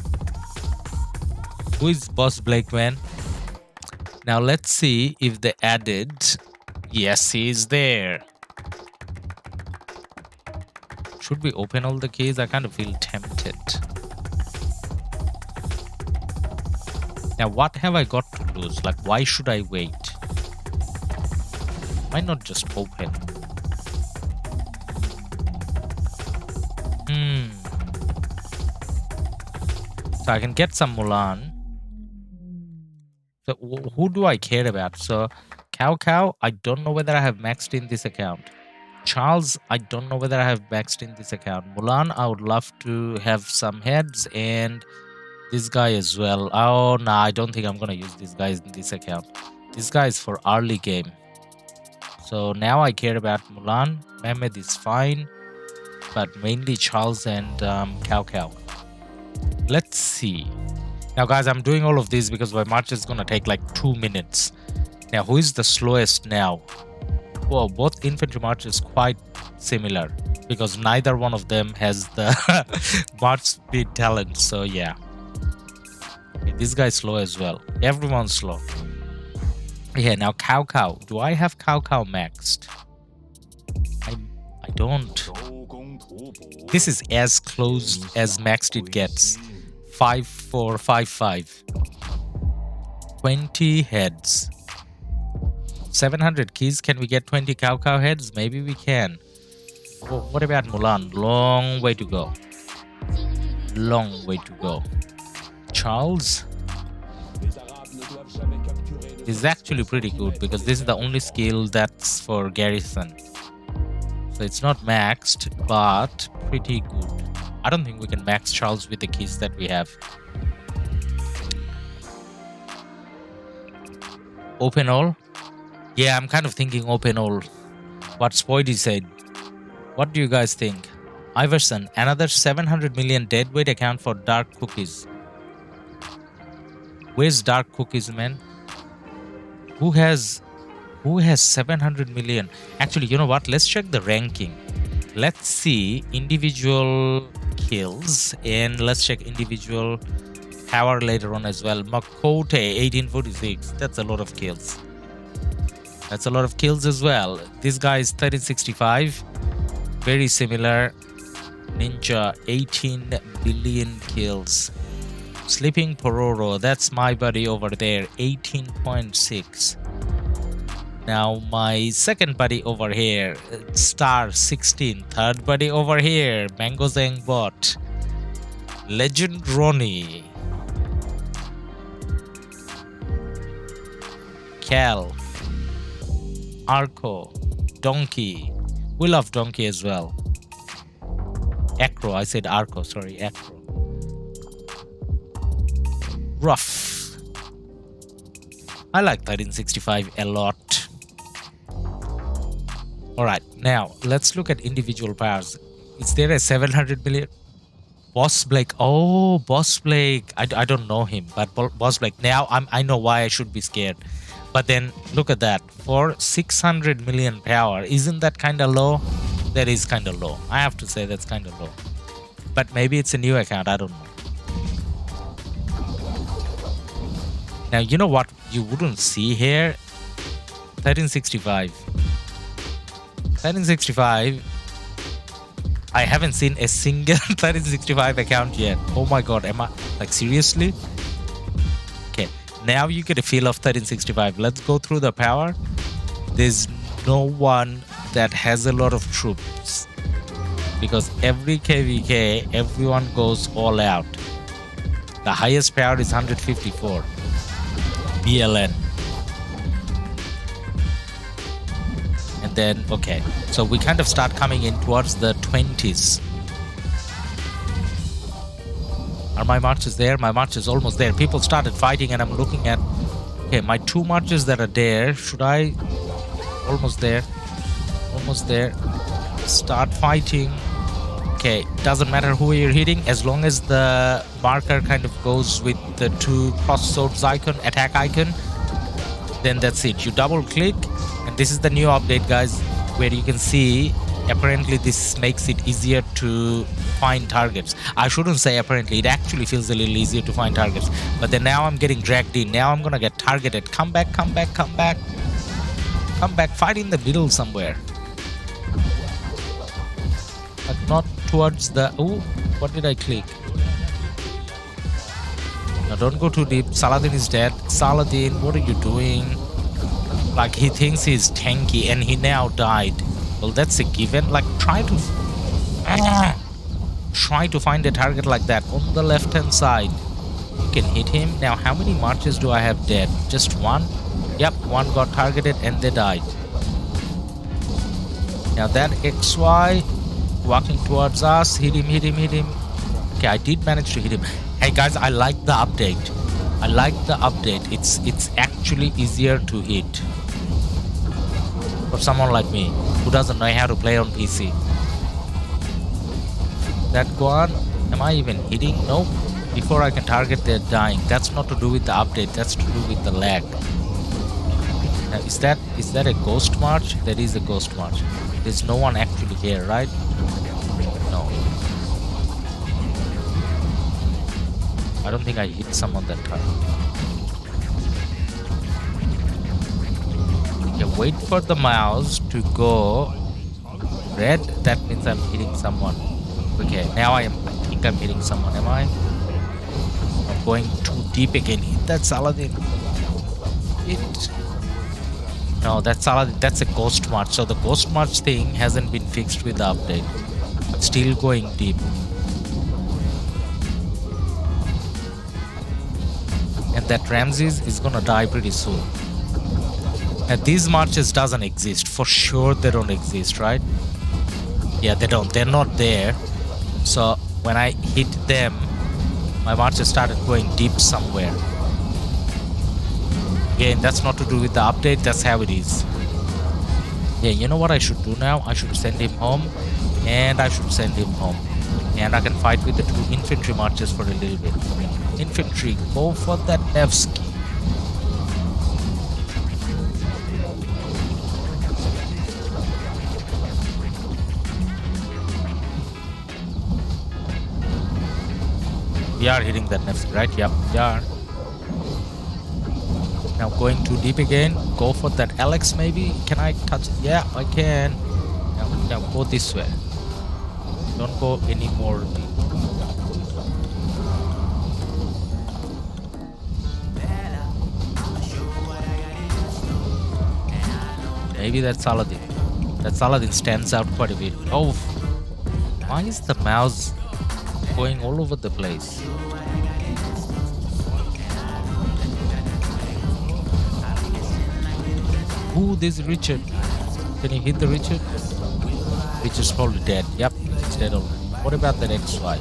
Who is Boss Blake, man? Now let's see if they added. Yes, he is there. Should we open all the keys? I kind of feel tempted. Now, what have I got to lose? Like, why should I wait? Why not just open? So I can get some Mulan. So who do I care about? So KvK, I don't know whether I have maxed in this account. Charles, I don't know whether I have maxed in this account. Mulan, I would love to have some heads, and this guy as well. Oh, no, I don't think I'm going to use this guy in this account. This guy is for early game. So now I care about Mulan. Mehmed is fine, but mainly Charles and KvK. Let's see. Now, guys, I'm doing all of this because my march is going to take like 2 minutes. Now, who is the slowest now? Well, both infantry marches quite similar because neither one of them has the march speed talent. So, yeah. Okay, this guy is slow as well. Everyone's slow. Yeah, now KvK. Do I have KvK maxed? I don't. This is as close as maxed it gets. 5455. 20 heads. 700 keys. Can we get 20 KvK heads? Maybe we can. Oh, what about Mulan? Long way to go. Long way to go. Charles is actually pretty good because this is the only skill that's for garrison. So it's not maxed, but pretty good. I don't think we can max Charles with the keys that we have. Open all? Yeah, I'm kind of thinking open all. What Spoidy said. What do you guys think? Iverson, another 700 million deadweight account for dark cookies. Where's dark cookies, man? Who has 700 million? Actually, you know what? Let's check the ranking. Let's see individual kills and let's check individual power later on as well. Makote 1846. That's a lot of kills. That's a lot of kills as well. This guy is 1365. Very similar. Ninja 18 billion kills. Sleeping Pororo, that's my buddy over there, 18.6. Now my second buddy over here, Star 16. Third buddy over here, Mango Zang Bot. Legend Ronnie. Cal. Arco. Donkey. We love Donkey as well. Acro, I said Arco, sorry, Acro. Rough. I like 1365 a lot. Alright, now let's look at individual powers. Is there a 700 million? Boss Blake. Oh, Boss Blake. I don't know him, but Boss Blake. Now I know why I should be scared. But then look at that. For 600 million power, isn't that kind of low? That is kind of low. I have to say that's kind of low. But maybe it's a new account. I don't know. Now, you know what you wouldn't see here? 1365. 1365. I haven't seen a single 1365 account yet. Oh my god, am I like seriously? Okay, now you get a feel of 1365. Let's go through the power. There's no one that has a lot of troops because every KvK, everyone goes all out. The highest power is 154. BLN. And then, okay, so we kind of start coming in towards the 20s. Are my marches there? My march is almost there. People started fighting and I'm looking at, okay, my 2 marches that are there. Should I? Almost there. Almost there. Start fighting. Okay, doesn't matter who you're hitting as long as the marker kind of goes with the 2 cross swords icon, attack icon, then that's it. You double click and this is the new update, guys, where you can see apparently this makes it easier to find targets. I shouldn't say apparently, it actually feels a little easier to find targets. But then now I'm getting dragged in. Now I'm gonna get targeted. Come back, come back, come back. Come back, fight in the middle somewhere. But not towards the... Oh, what did I click? Now don't go too deep. Saladin is dead. Saladin, what are you doing? Like, he thinks he's tanky and he now died. Well, that's a given. Like, try to find a target like that on the left hand side. You can hit him. Now, how many marches do I have dead? Just one? Yep, one got targeted and they died. Now that XY walking towards us. Hit him, hit him, hit him. Okay, I did manage to hit him. Hey guys, I like the update. I like the update. It's actually easier to hit for someone like me who doesn't know how to play on PC. That one, am I even hitting? Nope. Before I can target, they're dying. That's not to do with the update. That's to do with the lag. Now, is that a ghost march? That is a ghost march. There's no one actually here, right? No. I don't think I hit someone that time. Okay, wait for the mouse to go red. That means I'm hitting someone. Okay, now I think I'm hitting someone. Am I? I'm going too deep again. Hit that Saladin. Hit. No, that's Saladin. That's a ghost march. So the ghost march thing hasn't been fixed with the update. Still going deep. And that Ramses is gonna die pretty soon. And these marches doesn't exist. For sure they don't exist, right? Yeah, they don't. They're not there. So when I hit them, my marches started going deep somewhere. Again, that's not to do with the update. That's how it is. Yeah, you know what I should do now? I should send him home. And I should send him home. And I can fight with the two infantry marches for a little bit. Infantry, go for that Nevsky. We are hitting that Nevsky, right? Yep, we are. Now going too deep again. Go for that Alex maybe. Can I touch it? Yeah, I can. Now go this way. Don't go any more deep. Maybe that's Saladin. That Saladin stands out quite a bit. Oh, why is the mouse going all over the place? Ooh, there's Richard. Can you hit the Richard? Richard's probably dead. Yep, he's dead already. What about that XY?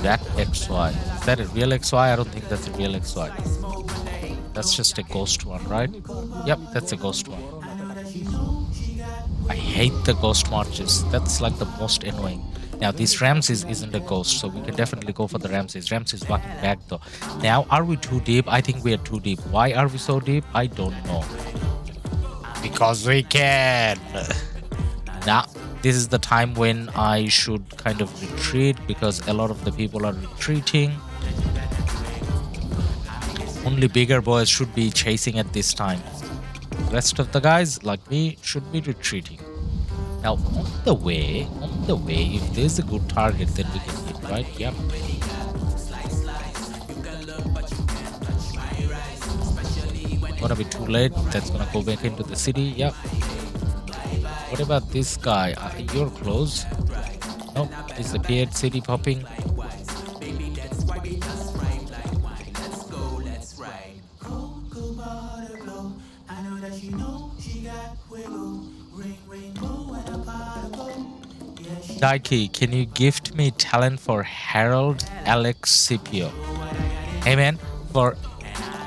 That XY. Is that a real XY? I don't think that's a real XY. That's just a ghost one, right? Yep, that's a ghost one. I hate the ghost marches. That's like the most annoying. Now, this Ramses isn't a ghost, so we can definitely go for the Ramses. Ramses walking back though. Now, are we too deep? I think we are too deep. Why are we so deep? I don't know. Because we can. Now, this is the time when I should kind of retreat because a lot of the people are retreating. Only bigger boys should be chasing at this time. The rest of the guys, like me, should be retreating. Now, on the way, if there's a good target, then we can hit, right? Yep. Gonna be too late. That's gonna go back into the city. Yep. What about this guy? You're close. Nope, disappeared. City popping. Daiki, can you gift me talent for Harold Alex Scipio? Hey man, for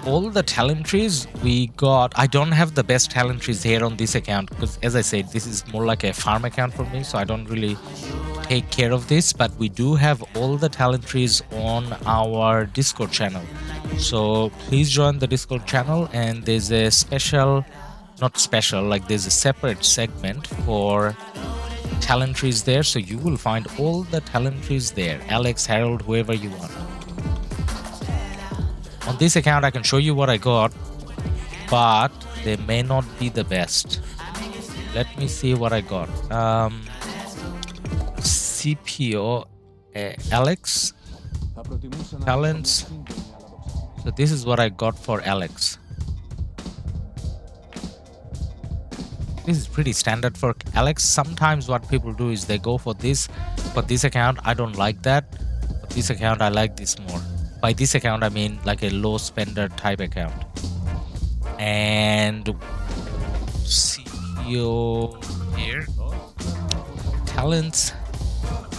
all the talent trees we got, I don't have the best talent trees here on this account because as I said, this is more like a farm account for me, so I don't really take care of this, but we do have all the talent trees on our Discord channel. So please join the Discord channel, and there's a special, not special, like there's a separate segment for talent trees there. So you will find all the talent trees there. Alex, Harold, whoever you want. On this account, I can show you what I got, but they may not be the best. Let me see what I got. CPO, Alex, talents. So this is what I got for Alex. This is pretty standard for Alex. Sometimes what people do is they go for this account. I don't like that. For this account, I like this more. By this account, I mean like a low spender type account. And CPO here, talents.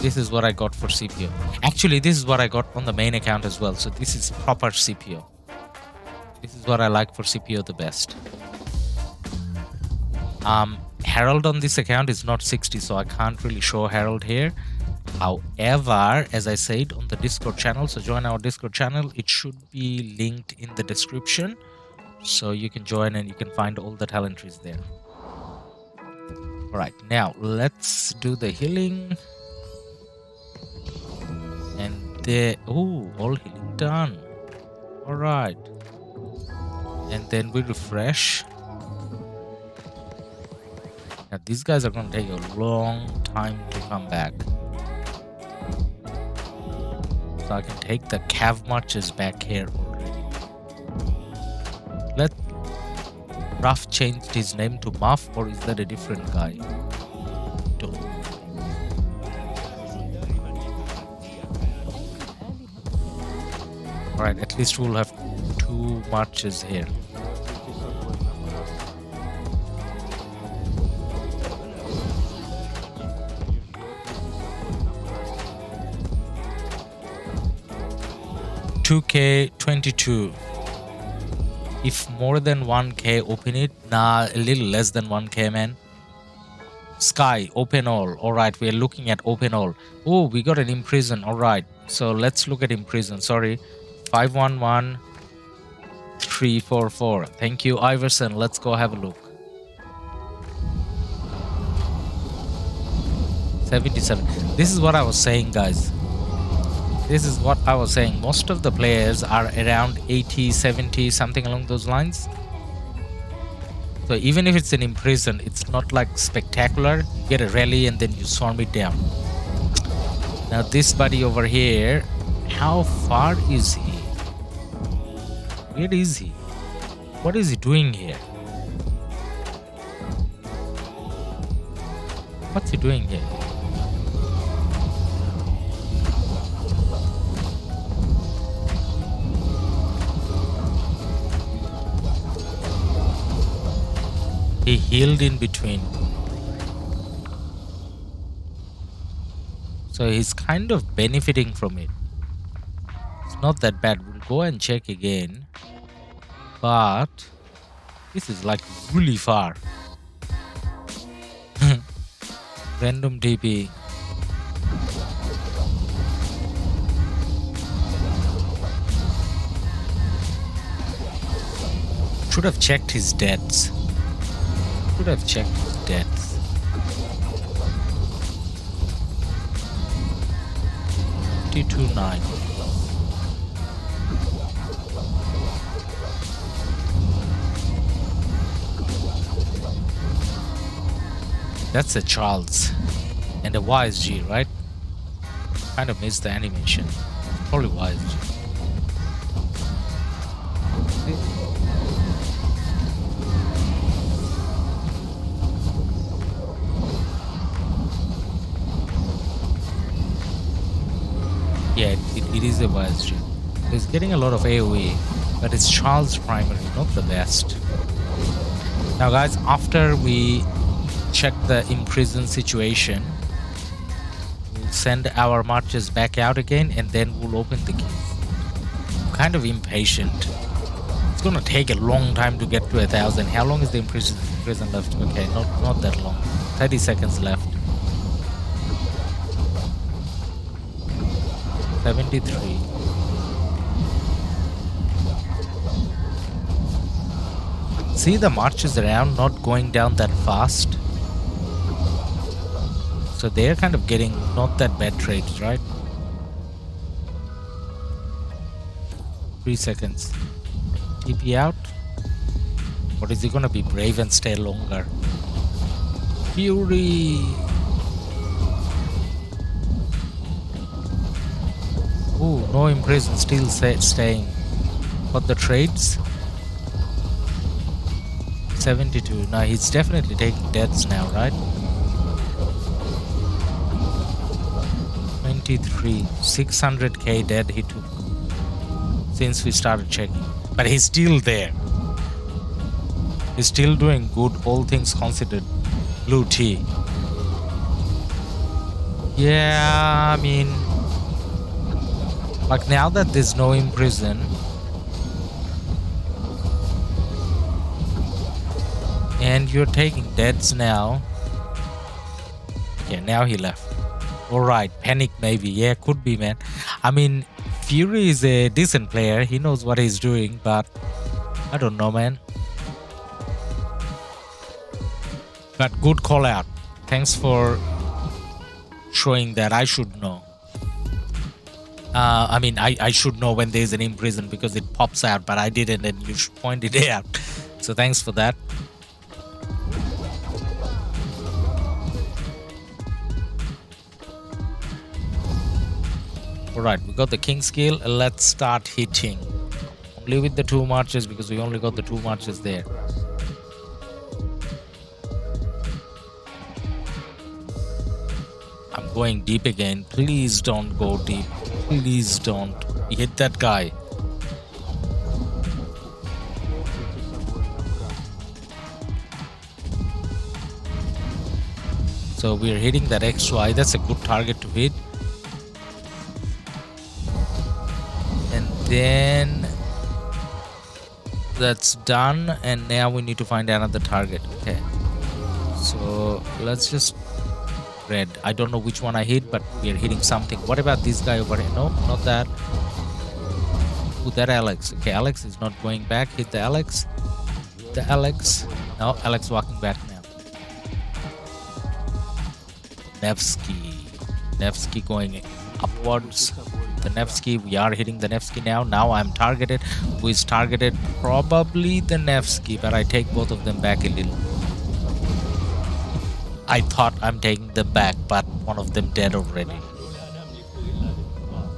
This is what I got for CPO. Actually, this is what I got on the main account as well. So this is proper CPO. This is what I like for CPO the best. Harold on this account is not 60, so I can't really show Harold here. However, as I said, on the Discord channel, so join our Discord channel. It should be linked in the description, so you can join and you can find all the talent trees there. All right, now let's do the healing. And there, oh, all healing done. All right, and then we refresh. Now these guys are going to take a long time to come back. So I can take the cav marches back here already. Let Ruff changed his name to Muff, or is that a different guy? Don't. Alright, at least we'll have 2 marches here. $2K 22. If more than 1K, open it. Nah, a little less than 1K, man. Sky, open all. Alright, we're looking at open all. Oh, we got an imprison. Alright, so let's look at imprison. Sorry. 511344. Thank you, Iverson. Let's go have a look. 77. This is what I was saying, guys. This is what I was saying. Most of the players are around 80, 70, something along those lines. So even if it's an imprison, it's not like spectacular. You get a rally and then you swarm it down. Now this buddy over here, how far is he? Where is he? What is he doing here? What's he doing here? He healed in between. So he's kind of benefiting from it. It's not that bad. We'll go and check again. But this is like really far. Random TP. Should have checked his deaths. Should have checked his deaths. $52.9. That's a Charles and a YSG, right? Kind of missed the animation. Probably YSG. Yeah, it is a YSG. It's getting a lot of AoE, but it's Charles primary, not the best. Now guys, after we check the imprison situation, we'll send our marches back out again and then we'll open the keys. I'm kind of impatient. It's gonna take a long time to get to 1,000. How long is the imprison left? Okay, not that long. 30 seconds left. 73. See the marches around not going down that fast. So they're kind of getting not that bad trades, right? 3 seconds. TP out. Or is he gonna be brave and stay longer? Fury. Ooh, no imprison, still staying. But the trades? 72. Now he's definitely taking deaths now, right? 23. 600k dead he took since we started checking. But he's still there. He's still doing good, all things considered. Blue tea. Yeah, I mean, like now that there's no imprison, and you're taking deaths now. Yeah, now he left. Alright, panic maybe. Yeah, could be, man. I mean, Fury is a decent player. He knows what he's doing, but I don't know, man. But good call out. Thanks for showing that. I should know. I mean, I should know when there's an imprison because it pops out, but I didn't, and you should point it out. So thanks for that. Alright, we got the king skill. Let's start hitting. Only with the 2 marches because we only got the 2 marches there. I'm going deep again. Please don't go deep. Please don't. Hit that guy. So we're hitting that XY. That's a good target to hit. And then that's done. And now we need to find another target. Okay. So let's just red. I don't know which one I hit, but we're hitting something. What about this guy over here? No, not that. Ooh, that Alex. Okay, Alex is not going back. Hit the Alex. The Alex. No, Alex walking back now. Nevsky. Nevsky going upwards. The Nevsky. We are hitting the Nevsky now. Now I'm targeted. Who is targeted? Probably the Nevsky, but I take both of them back a little. I thought I'm taking them back, but one of them dead already.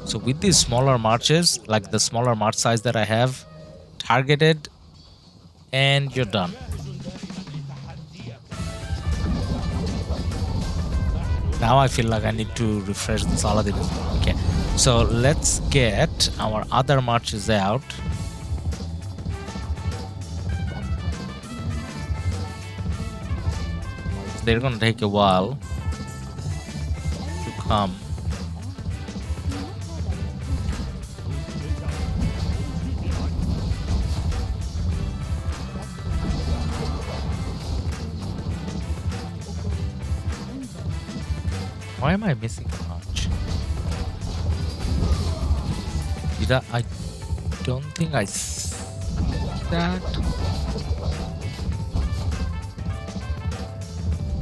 So with these smaller marches, like the smaller march size that I have, targeted, and you're done. Now I feel like I need to refresh the Saladin. Okay, so let's get our other marches out. They're gonna take a while to come. Why am I missing a march? Did I don't think I said that.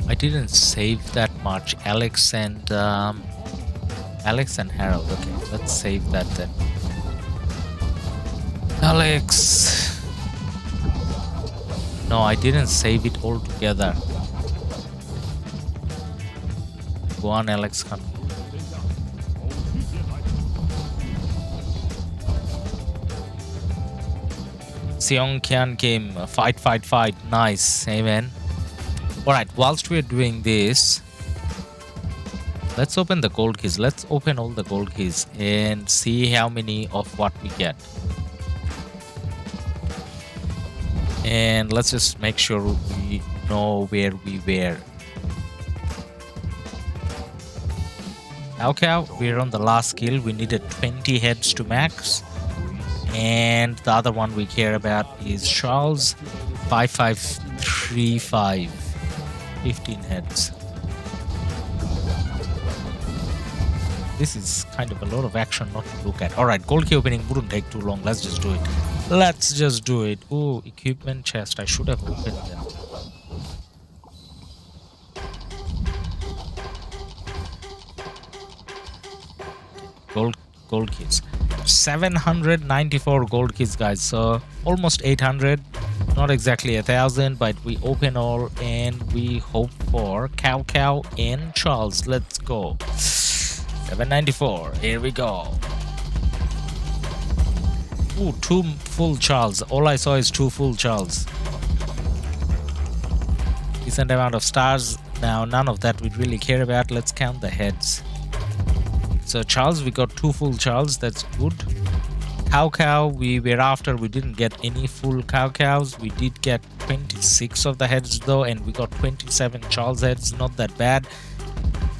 I didn't save that march. Alex and Harold. Okay, let's save that then. Alex. No, I didn't save it all together. Go on, Alex. Come. Seong Kian came. Fight. Nice. Amen. Alright, whilst we're doing this, let's open the gold keys. Let's open all the gold keys and see how many of what we get. And let's just make sure we know where we were. Okay, we're on the last skill. We needed 20 heads to max. And the other one we care about is Charles 5535. 15 heads. this is kind of a lot of action not to look at. All right, gold key opening wouldn't take too long. Let's just do it. Let's just do it. Oh, equipment chest. I should have opened them. Gold keys. 794 gold keys, guys. So almost 800. Not exactly 1,000, but we open all and we hope for KvK and Charles. Let's go. 794. Here we go. Ooh, 2 full Charles. All I saw is 2 full Charles. Decent amount of stars. Now, none of that we really care about. Let's count the heads. So Charles, we got 2 full Charles. That's good. KvK, we were after. We didn't get any full KvKs. We did get 26 of the heads though, and we got 27 Charles heads. Not that bad.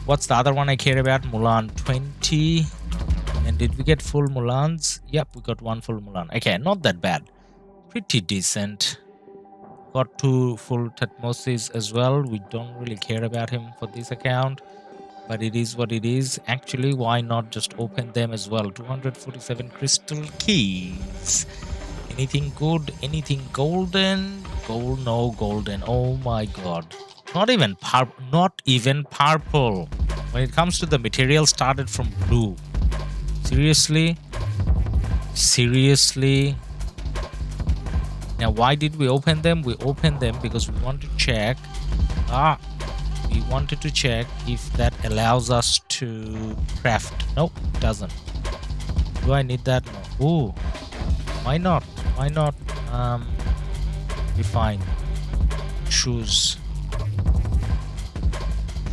What's the other one I care about? Mulan, 20. And did we get full Mulans? Yep, we got 1 full Mulan. Okay, not that bad. Pretty decent. Got 2 full Tutmosis as well. We don't really care about him for this account, but it is what it is. Actually, why not just open them as well? 247 crystal keys. Anything good? Anything golden? Gold? No golden. Oh my god. Not even purple. Not even purple. When it comes to the material, started from blue. Seriously? Seriously? Now, why did we open them? We opened them because we want to check. We wanted to check if that allows us to craft. Nope, it doesn't. Do I need that? No. Ooh, why not? Why not? Refine. Shoes.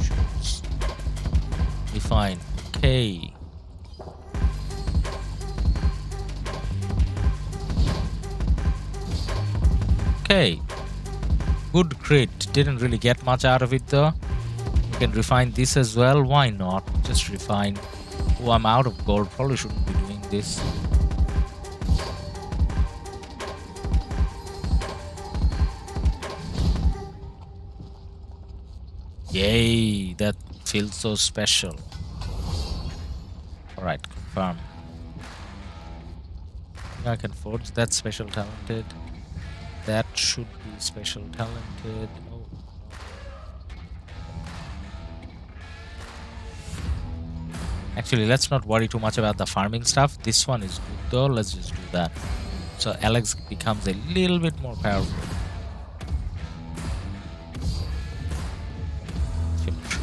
Shoes. Refine. Okay. Okay. Good crit. Didn't really get much out of it though. We can refine this as well. Why not? Just refine. Oh, I'm out of gold. Probably shouldn't be doing this. Yay, that feels so special. Alright, confirm. I can forge that special talented. That should be special talented. Oh. Actually, let's not worry too much about the farming stuff. This one is good though. Let's just do that. So Alex becomes a little bit more powerful. Finish.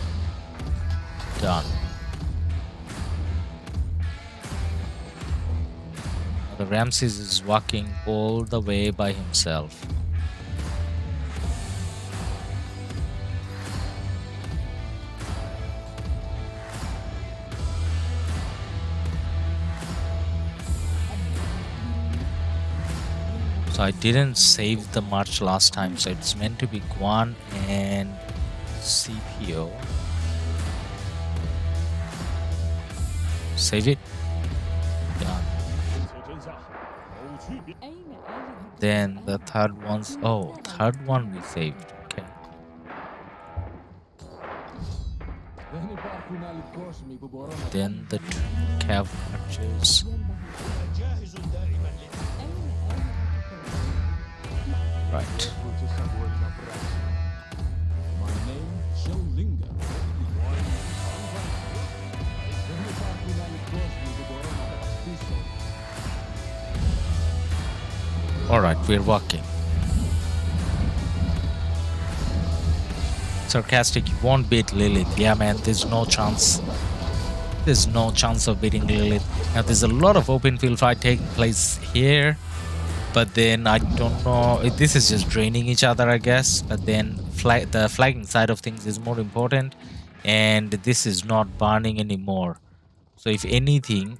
Done. The Ramses is walking all the way by himself. So I didn't save the march last time, so it's meant to be Guan and CPO. Save it. Done. Then the third one's... Oh, third one we saved. Okay. Then the 2 cav marches. Right. Alright, we're walking. Sarcastic, you won't beat Lilith. Yeah, man, there's no chance. There's no chance of beating Lilith. Now, there's a lot of open field fight taking place here. But then, I don't know. This is just draining each other, I guess. But then, the flagging side of things is more important. And this is not burning anymore. So, if anything,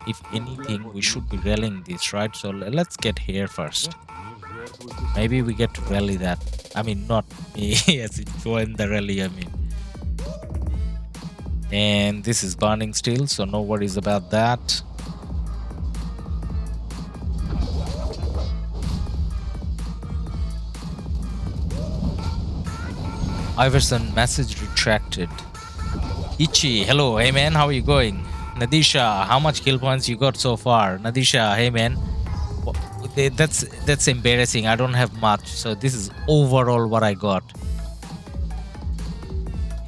we should be rallying this, right? So, let's get here first. Maybe we get to rally that. I mean, not me. Yes, it won the rally, I mean. And this is burning still, so no worries about that. Iverson, message retracted. Ichi, hello. Hey man, how are you going? Nadisha, how much kill points you got so far? Nadisha, hey man. That's embarrassing. I don't have much. So this is overall what I got.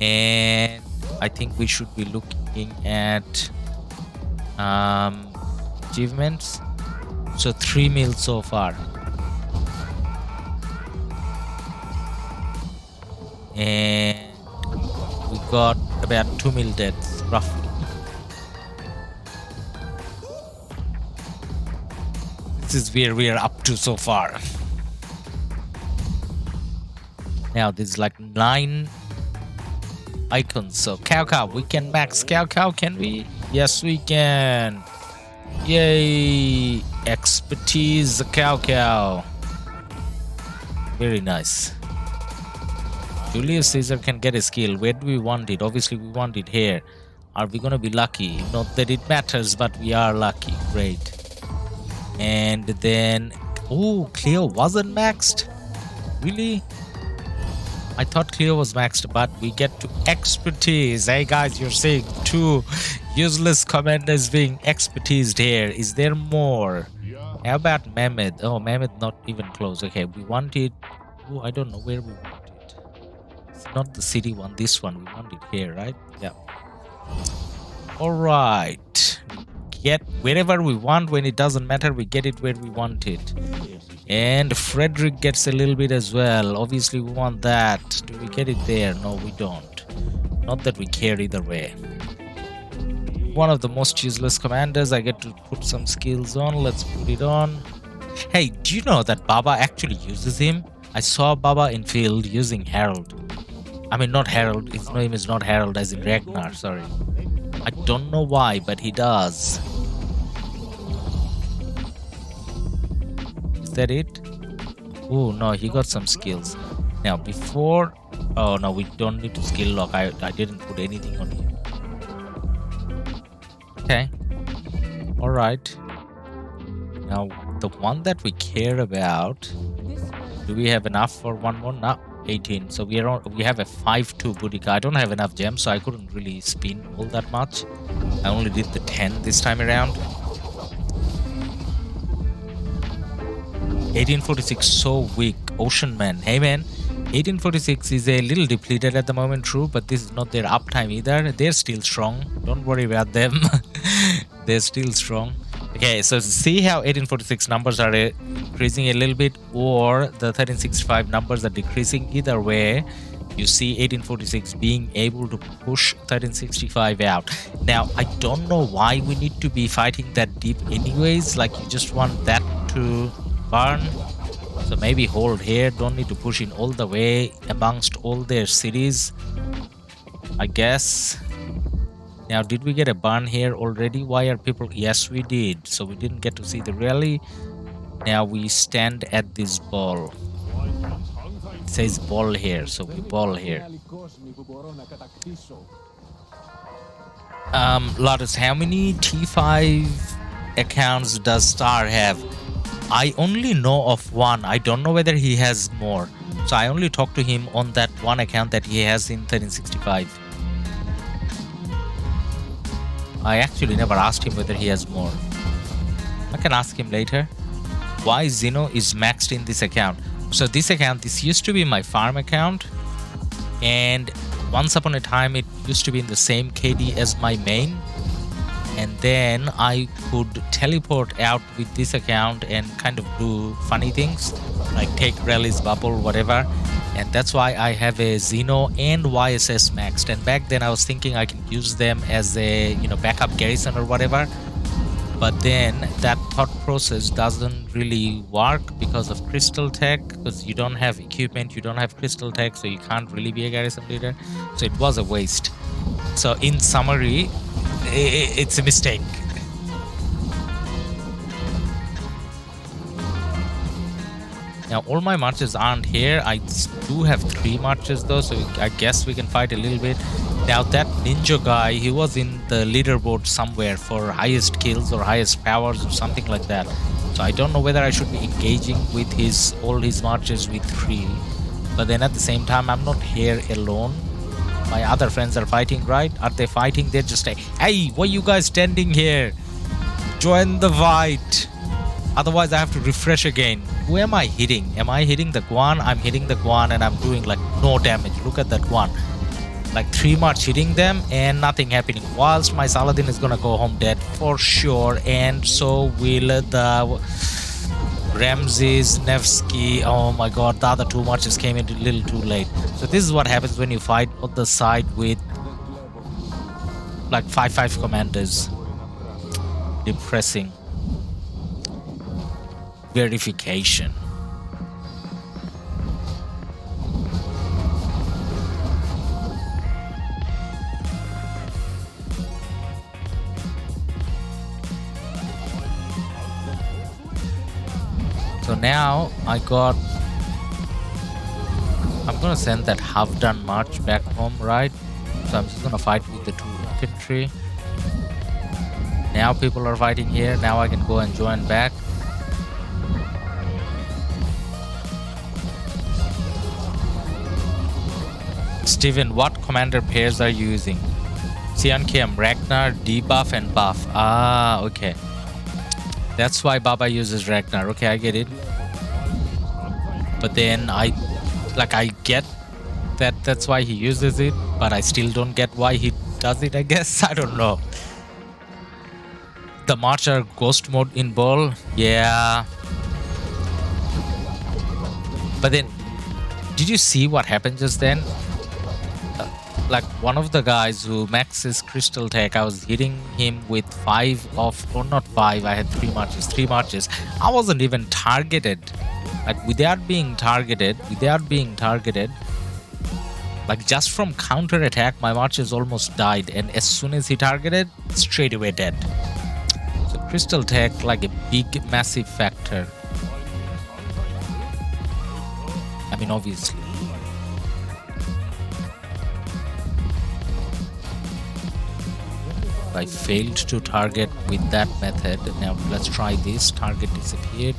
And I think we should be looking at achievements. So 3 mil so far. And we got about 2 mil deaths roughly. This is where we are up to so far. Now there's like 9 icons. So KvK, we can max KvK, can we? Yes, we can. Yay! Expertise KvK. Very nice. Julius Caesar can get a skill. Where do we want it? Obviously, we want it here. Are we gonna be lucky? Not that it matters, but we are lucky. Great. And then, oh, Cleo wasn't maxed. Really? I thought Cleo was maxed, but we get to expertise. Hey guys, you're seeing 2 useless commanders being expertised here. Is there more? How about Mehmed? Oh, Mehmed not even close. Okay, we want it. Oh, I don't know where we want it. It's not the city one, this one. We want it here, right? Yeah. Alright. Get wherever we want. When it doesn't matter, we get it where we want it. And Frederick gets a little bit as well. Obviously, we want that. Do we get it there? No, we don't. Not that we care either way. One of the most useless commanders. I get to put some skills on. Let's put it on. Hey, do you know that Baba actually uses him? I saw Baba in field using Harold. I mean, not Harold. His name is not Harold, as in Ragnar. Sorry. I don't know why, but he does. Is that it? Oh no, he got some skills. Now before, oh no, we don't need to skill lock. I didn't put anything on him. Okay. Alright. Now the one that we care about, do we have enough for one more? No, 18. So we have a 5-2 Boudica. I don't have enough gems, so I couldn't really spin all that much. I only did the 10 this time around. 1846, so weak. Ocean Man, hey man, 1846 is a little depleted at the moment, true, but this is not their uptime either. They're still strong, don't worry about them. They're still strong. Okay, so see how 1846 numbers are increasing a little bit, or the 1365 numbers are decreasing. Either way, you see 1846 being able to push 1365 out. Now, I don't know why we need to be fighting that deep anyways. Like, you just want that to burn. So maybe hold here. Don't need to push in all the way amongst all their cities, I guess. Now, did we get a burn here already? Why are people... Yes, we did. So we didn't get to see the rally. Now we stand at this ball. It says ball here, so we ball here. Ladus, how many T5 accounts does Star have? I only know of one. I don't know whether he has more. So I only talked to him on that one account that he has in 1365. I actually never asked him whether he has more. I can ask him later. Why Zeno is maxed in this account? So this account, this used to be my farm account, and once upon a time it used to be in the same KD as my main, and then I could teleport out with this account and kind of do funny things like take rallies, bubble, whatever. And that's why I have a Xeno and YSS maxed. And back then I was thinking I can use them as a, you know, backup garrison or whatever. But then that thought process doesn't really work because of crystal tech, because you don't have equipment, you don't have crystal tech, so you can't really be a garrison leader. So it was a waste. So in summary, it's a mistake. Now all my marches aren't here. I do have 3 marches though, so I guess we can fight a little bit. Now that ninja guy, he was in the leaderboard somewhere for highest kills or highest powers or something like that. So I don't know whether I should be engaging with all his marches with 3. But then at the same time, I'm not here alone. My other friends are fighting, right? Are they fighting? They're just like, hey, why you guys standing here? Join the fight. Otherwise, I have to refresh again. Who am I hitting? Am I hitting the Guan? I'm hitting the Guan and I'm doing like no damage. Look at that Guan. Like 3 march hitting them and nothing happening. Whilst my Saladin is gonna go home dead for sure. And so will the Ramses, Nevsky. Oh my god, the other 2 marches came in a little too late. So this is what happens when you fight on the side with like 5-5 commanders. Depressing. Verification. So now I'm gonna send that half-done march back home, right? So I'm just gonna fight with the 2 infantry. Now people are fighting here. Now I can go and join back. Steven, what commander pairs are you using? Siankiem, Ragnar, debuff and buff. Ah, okay. That's why Baba uses Ragnar. Okay, I get it. But then I get that that's why he uses it, but I still don't get why he does it, I guess. I don't know. The Marcher ghost mode in Ball. Yeah. But then, did you see what happened just then? Like one of the guys who maxes Crystal Tech, I was hitting him with 5 of, or not 5, I had 3 marches. I wasn't even targeted. Like without being targeted, like just from counter attack, my marches almost died. And as soon as he targeted, straight away dead. So Crystal Tech, like a big, massive factor. I mean, obviously. I failed to target with that method. Now let's try this. Target disappeared.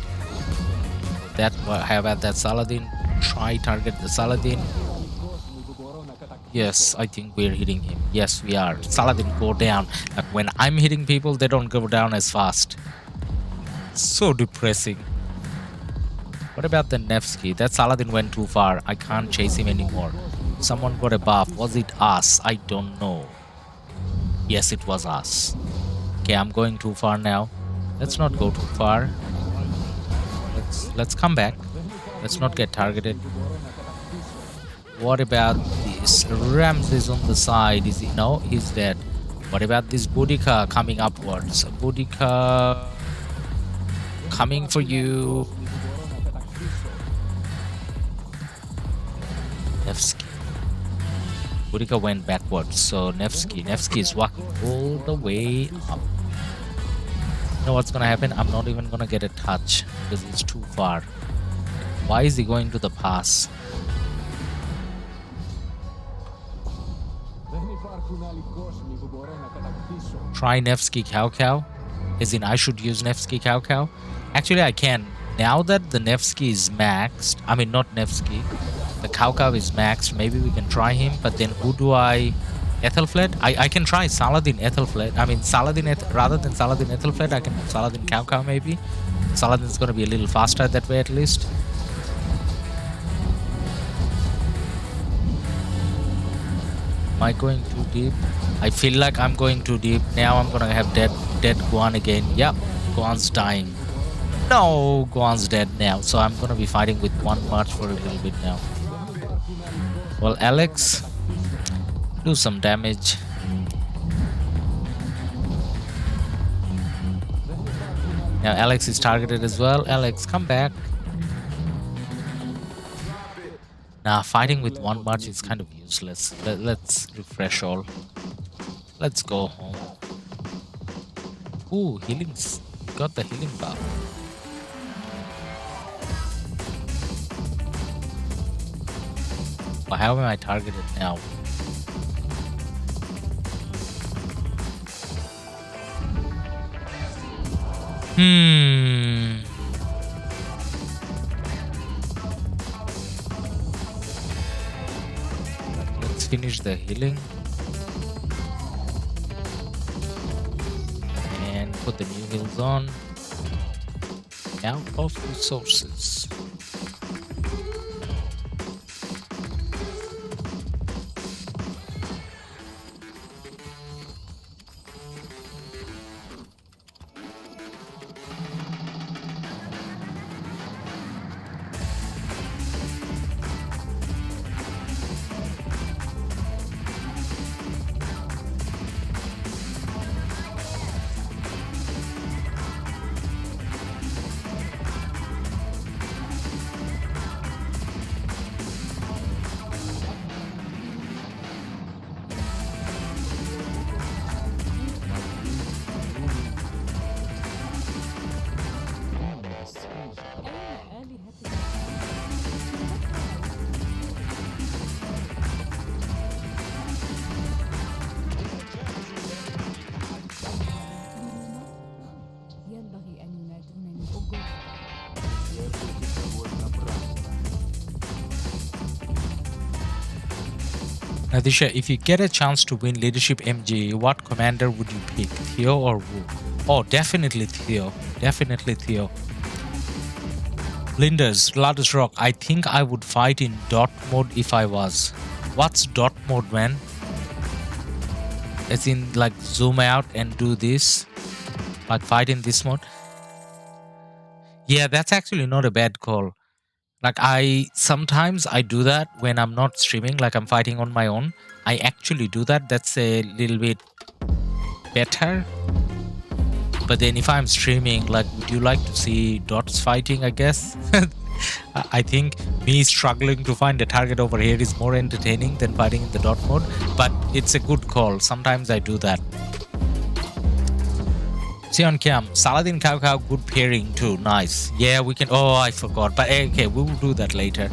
That, how about that Saladin? Try target the Saladin. Yes, I think we're hitting him. Yes, we are. Saladin, go down. Like when I'm hitting people, they don't go down as fast. So depressing. What about the Nevsky? That Saladin went too far. I can't chase him anymore. Someone got a buff. Was it us? I don't know. Yes, it was us. Okay, I'm going too far now. Let's not go too far. Let's come back. Let's not get targeted. What about this? Ramses on the side. Is he? No, he's dead. What about this Boudica coming upwards? Boudica coming for you. Nevsky. Boudica went backwards, so Nevsky is walking all the way up. You know what's gonna happen? I'm not even gonna get a touch because it's too far. Why is he going to the pass? Try Nevsky KvK. As in, I should use Nevsky KvK. Actually, I can. Now that the Nevsky is maxed, I mean, not Nevsky, the KvK is maxed, maybe we can try him, but then who do I... Ethelflaed? I can try Saladin Ethelflaed. I mean, rather than Saladin Ethelflaed, I can Saladin KvK maybe. Saladin's gonna be a little faster that way at least. Am I going too deep? I feel like I'm going too deep. Now I'm gonna have dead Guan again. Yep, Guan's dying. No, Guan's dead now. So I'm gonna be fighting with 1 march for a little bit now. Well, Alex, do some damage. Now Alex is targeted as well. Alex, come back. Nah, fighting with 1 march is kind of useless. Let's refresh all. Let's go home. Ooh, healings. Got the healing buff. Well, how am I targeted now? Let's finish the healing. And put the new heals on. Out of resources. Nadisha, if you get a chance to win Leadership MG, what commander would you pick? Theo or Wu? Oh, definitely Theo. Definitely Theo. Linders, Ladus RoK, I think I would fight in dot mode if I was. What's dot mode, man? As in, like, zoom out and do this? Like, fight in this mode? Yeah, that's actually not a bad call. Like, sometimes I do that when I'm not streaming, like I'm fighting on my own. I actually do that. That's a little bit better. But then if I'm streaming, like, would you like to see dots fighting, I guess? I think me struggling to find a target over here is more entertaining than fighting in the dot mode. But it's a good call. Sometimes I do that. Sion Kiam, Saladin KvK, good pairing too. Nice. Yeah, we can. Oh, I forgot. But okay, we will do that later.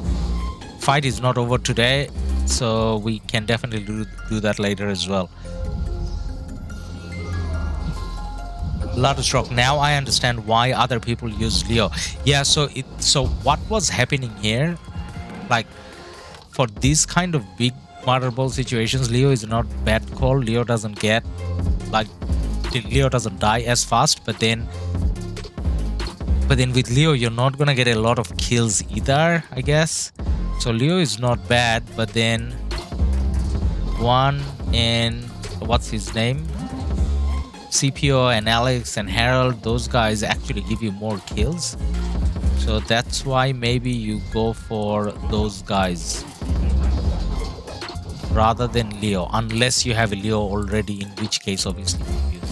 Fight is not over today, so we can definitely do that later as well. Ladus RoK, now I understand why other people use Leo. Yeah, so what was happening here, like for this kind of big murder ball situations, Leo is not bad call. Leo doesn't get, like, Leo doesn't die as fast, but then with Leo you're not gonna get a lot of kills either, I guess. So Leo is not bad, but then one and what's his name, CPO and Alex and Harold, those guys actually give you more kills. So that's why maybe you go for those guys rather than Leo, unless you have a Leo already, in which case obviously you use it.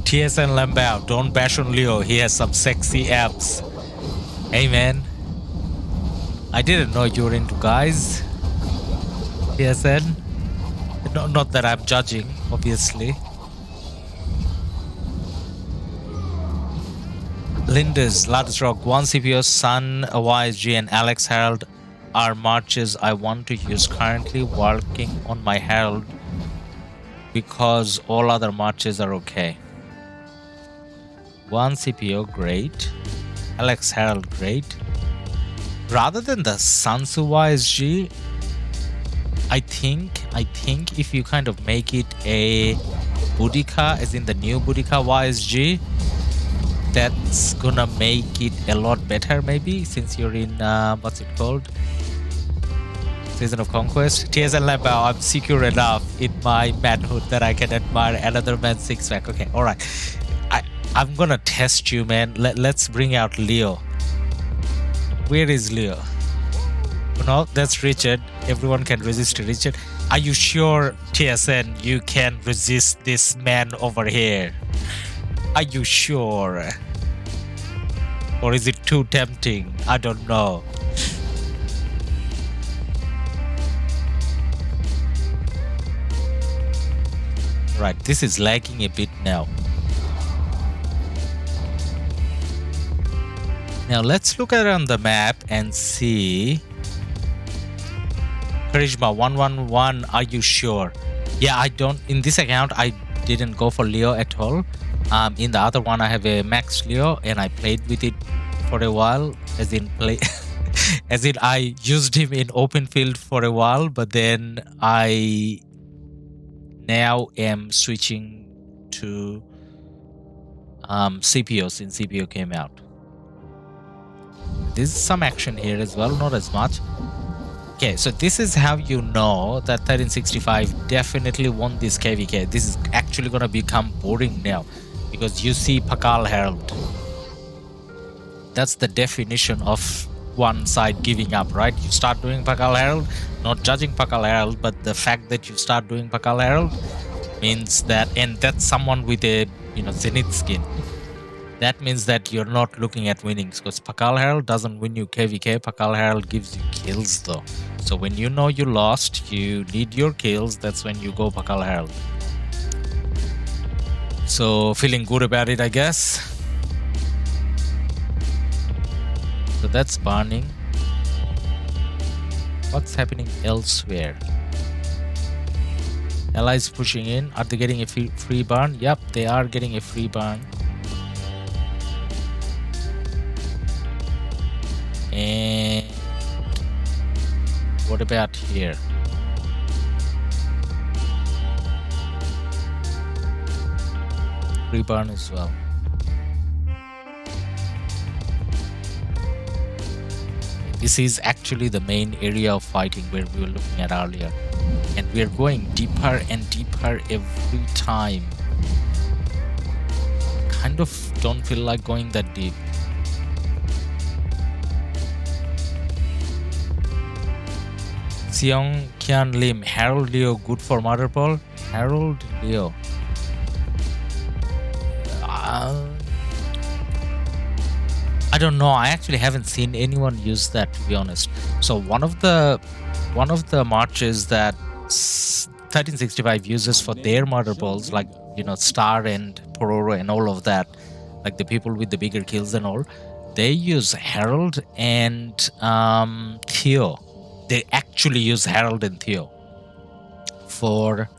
TSN Lambao, don't bash on Leo, he has some sexy abs. Hey man, I didn't know you were into guys. TSN, not that I'm judging, obviously. Linders, Ladus RoK, 1 CPO, Sun, YSG and Alex Harold are marches I want to use, currently working on my Harold because all other marches are okay. 1 CPO, great. Alex Harold, great. Rather than the Sansu YSG, I think if you kind of make it a Boudica, as in the new Boudica YSG, that's gonna make it a lot better, maybe, since you're in what's it called, Season of Conquest. TSN Lambao, I'm secure enough in my manhood that I can admire another man's six-pack. Okay, alright. I'm gonna test you, man. Let's bring out Leo. Where is Leo? No, that's Richard. Everyone can resist Richard. Are you sure, TSN, you can resist this man over here? Are you sure? Or is it too tempting? I don't know. Right, this is lagging a bit now. Now let's look around the map and see. Charisma 111, are you sure? Yeah, I don't. In this account, I didn't go for Leo at all. In the other one, I have a max Leo, and I played with it for a while, as in play, as in I used him in open field for a while, but then I now am switching to CPO since CPO came out. There's some action here as well, not as much. Okay, so this is how you know that 1365 definitely won this KvK. This is actually gonna become boring now because you see Pakal Herald. That's the definition of one side giving up, right? You start doing Pakal Herald, not judging Pakal Herald, but the fact that you start doing Pakal Herald means that, and that's someone with a Zenith skin. That means that you're not looking at winnings because Pakal Herald doesn't win you KvK. Pakal Herald gives you kills though. So when you know you lost, you need your kills, that's when you go Pakal Herald. So feeling good about it, I guess. So that's burning. What's happening elsewhere? Allies pushing in. Are they getting a free burn? Yep, they are getting a free burn. And what about here? Free burn as well. This is actually the main area of fighting where we were looking at earlier. And we are going deeper and deeper every time. Kind of don't feel like going that deep. Seong Kian Lim, Harold Leo, good for Mother Ball. Harold Leo. I don't know. I actually haven't seen anyone use that, to be honest. So one of the marches that 1365 uses for their Mother Balls, like Star and Pororo and all of that, like the people with the bigger kills and all, they use Harold and Theo. They actually use Harold and Theo for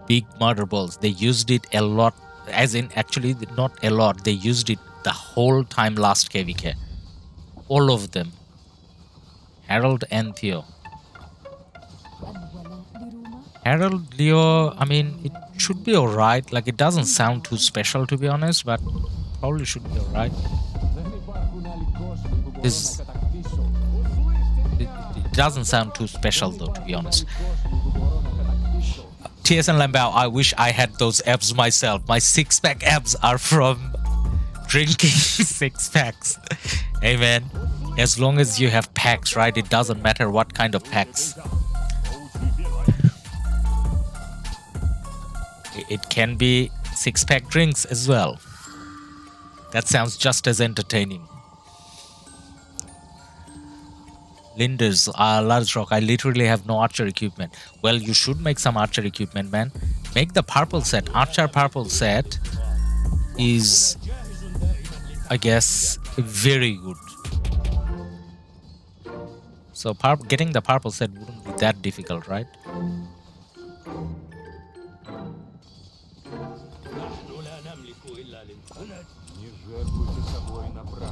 big Mother Balls. They used it a lot, as in actually not a lot. They used it the whole time last KvK. All of them. Harold and Theo. Harold Leo, I mean, it should be alright. Like, it doesn't sound too special, to be honest, but probably should be alright. It doesn't sound too special, though, to be honest. TSN Lambao, I wish I had those abs myself. My six-pack abs are from drinking six packs. Hey, man, as long as you have packs, right? It doesn't matter what kind of packs. It can be six-pack drinks as well. That sounds just as entertaining. Linders, large rock. I literally have no archer equipment. Well, you should make some archer equipment, man. Make the purple set. Archer purple set is, I guess, very good. So getting the purple set wouldn't be that difficult, right?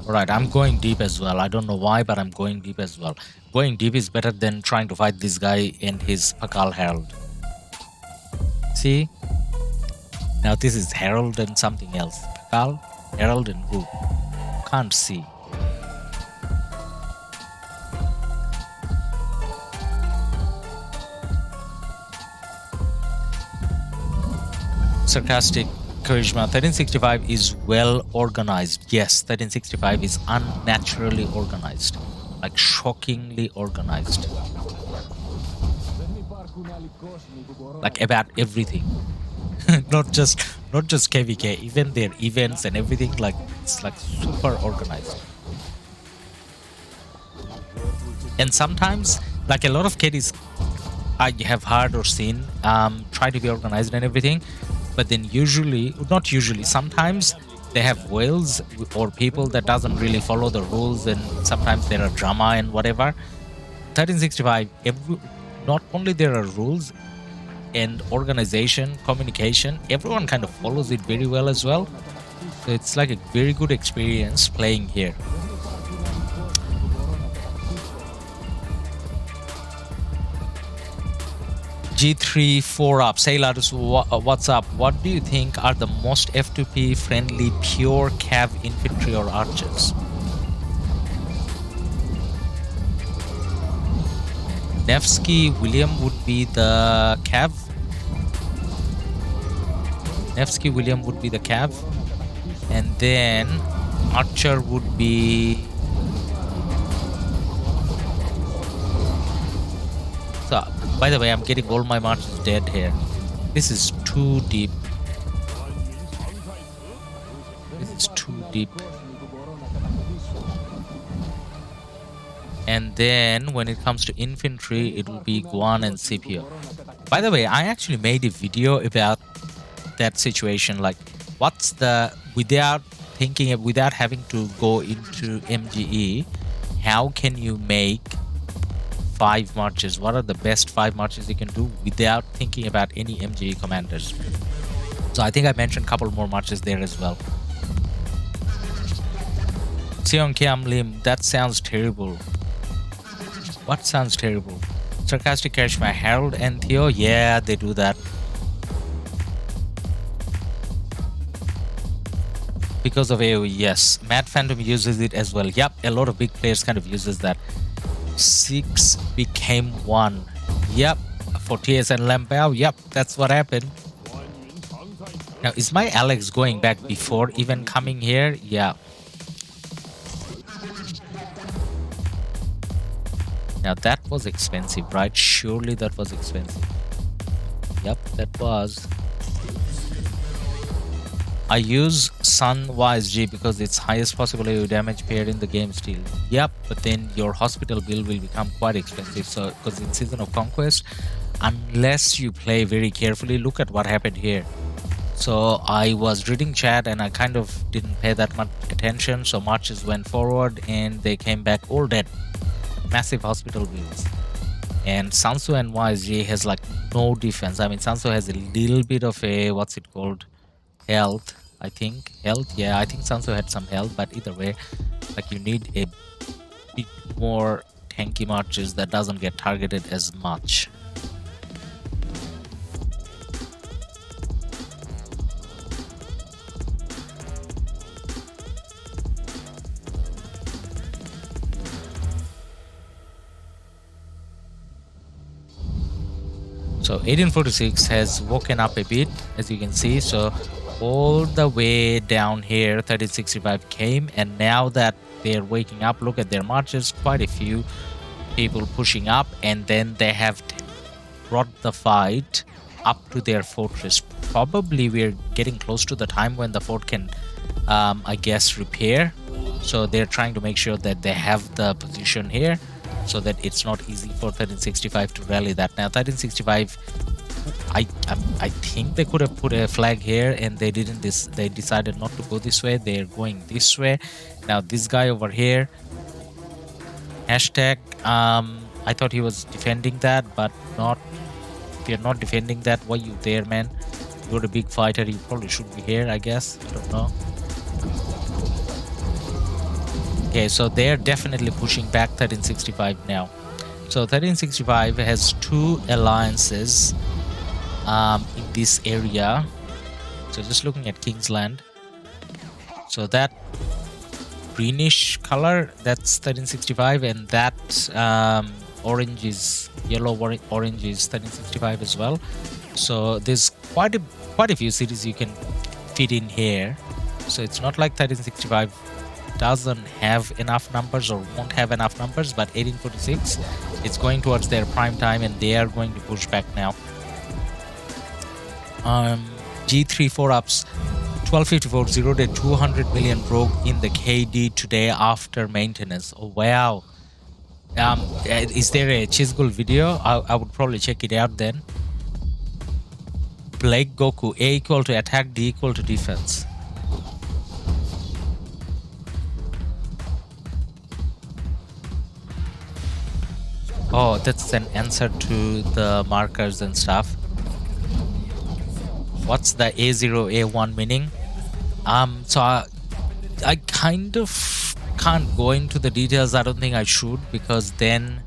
Alright, I'm going deep as well. I don't know why, but I'm going deep as well. Going deep is better than trying to fight this guy and his Pakal Herald. See? Now this is Herald and something else. Pakal, Herald and who? Can't see. Sarcastic Charisma. 1365 is well organized. Yes, 1365 is unnaturally organized. Like shockingly organized. Like about everything. not just KvK, even their events and everything, like it's like super organized. And sometimes, like a lot of KDs I have heard or seen try to be organized and everything, but then sometimes they have whales or people that doesn't really follow the rules, and sometimes there are drama and whatever. 1365, not only there are rules and organization, communication, everyone kind of follows it very well as well. So it's like a very good experience playing here. G3 4 up. Say Ladus, what's up? What do you think are the most F2P friendly pure cav infantry or archers? Nevsky William would be the cav. Nevsky William would be the cav. And then archer would be... So, by the way, I'm getting all my marches dead here. This is too deep. This is too deep. And then when it comes to infantry, it will be Guan and Scipio. By the way, I actually made a video about that situation. Like, what's the, without having to go into MGE, how can you make 5 marches? What are the best 5 marches you can do without thinking about any MGE commanders? So I think I mentioned a couple more marches there as well. Seong Kiam Lim, that sounds terrible. What sounds terrible? Sarcastic Karishma, Harold and Theo, yeah, they do that. Because of AoE, yes. Mad Phantom uses it as well. Yep, a lot of big players kind of uses that. 6 became 1. Yep, for TS and Lampao, yep, that's what happened. Now, is my Alex going back before even coming here? Yeah. Now, that was expensive, right? Surely that was expensive. Yep, that was. I use Sun YSG because it's highest possible AoE damage pair in the game still. Yep, but then your hospital bill will become quite expensive. So, because in Season of Conquest, unless you play very carefully, look at what happened here. So I was reading chat and I kind of didn't pay that much attention. So marches went forward and they came back all dead. Massive hospital bills. And Sansu and YSG has like no defense. I mean, Sansu has a little bit of a, what's it called? Health, I think. Health, yeah, I think Sansu had some health, but either way, like you need a bit more tanky marches that doesn't get targeted as much. So 1846 has woken up a bit, as you can see. So all the way down here 1365 came, and now that they're waking up, look at their marches, quite a few people pushing up, and then they have brought the fight up to their fortress. Probably we're getting close to the time when the fort can I guess repair, so they're trying to make sure that they have the position here so that it's not easy for 1365 to rally that. Now 1365, I think they could have put a flag here and they didn't. They decided not to go this way. They're going this way. Now this guy over here, hashtag, I thought he was defending that, but not. If you're not defending that, why you there, man? You're a big fighter, you probably should be here, I guess. I don't know. Okay, so they're definitely pushing back 1365 now. So 1365 has 2 alliances in this area. So just looking at Kingsland. So that greenish color, that's 1365, and that orange is yellow orange is 1365 as well. So there's quite a few cities you can fit in here. So it's not like 1365 doesn't have enough numbers or won't have enough numbers, but 1846, it's going towards their prime time and they are going to push back now. G3 4-ups 1254 zeroed a 200 million RoK in the KD today after maintenance. Oh wow. Is there a Chizgul video? I would probably check it out then. Blake Goku, A equal to attack, D equal to defense. Oh, that's an answer to the markers and stuff. What's the A0, A1 meaning? So I kind of can't go into the details. I don't think I should, because then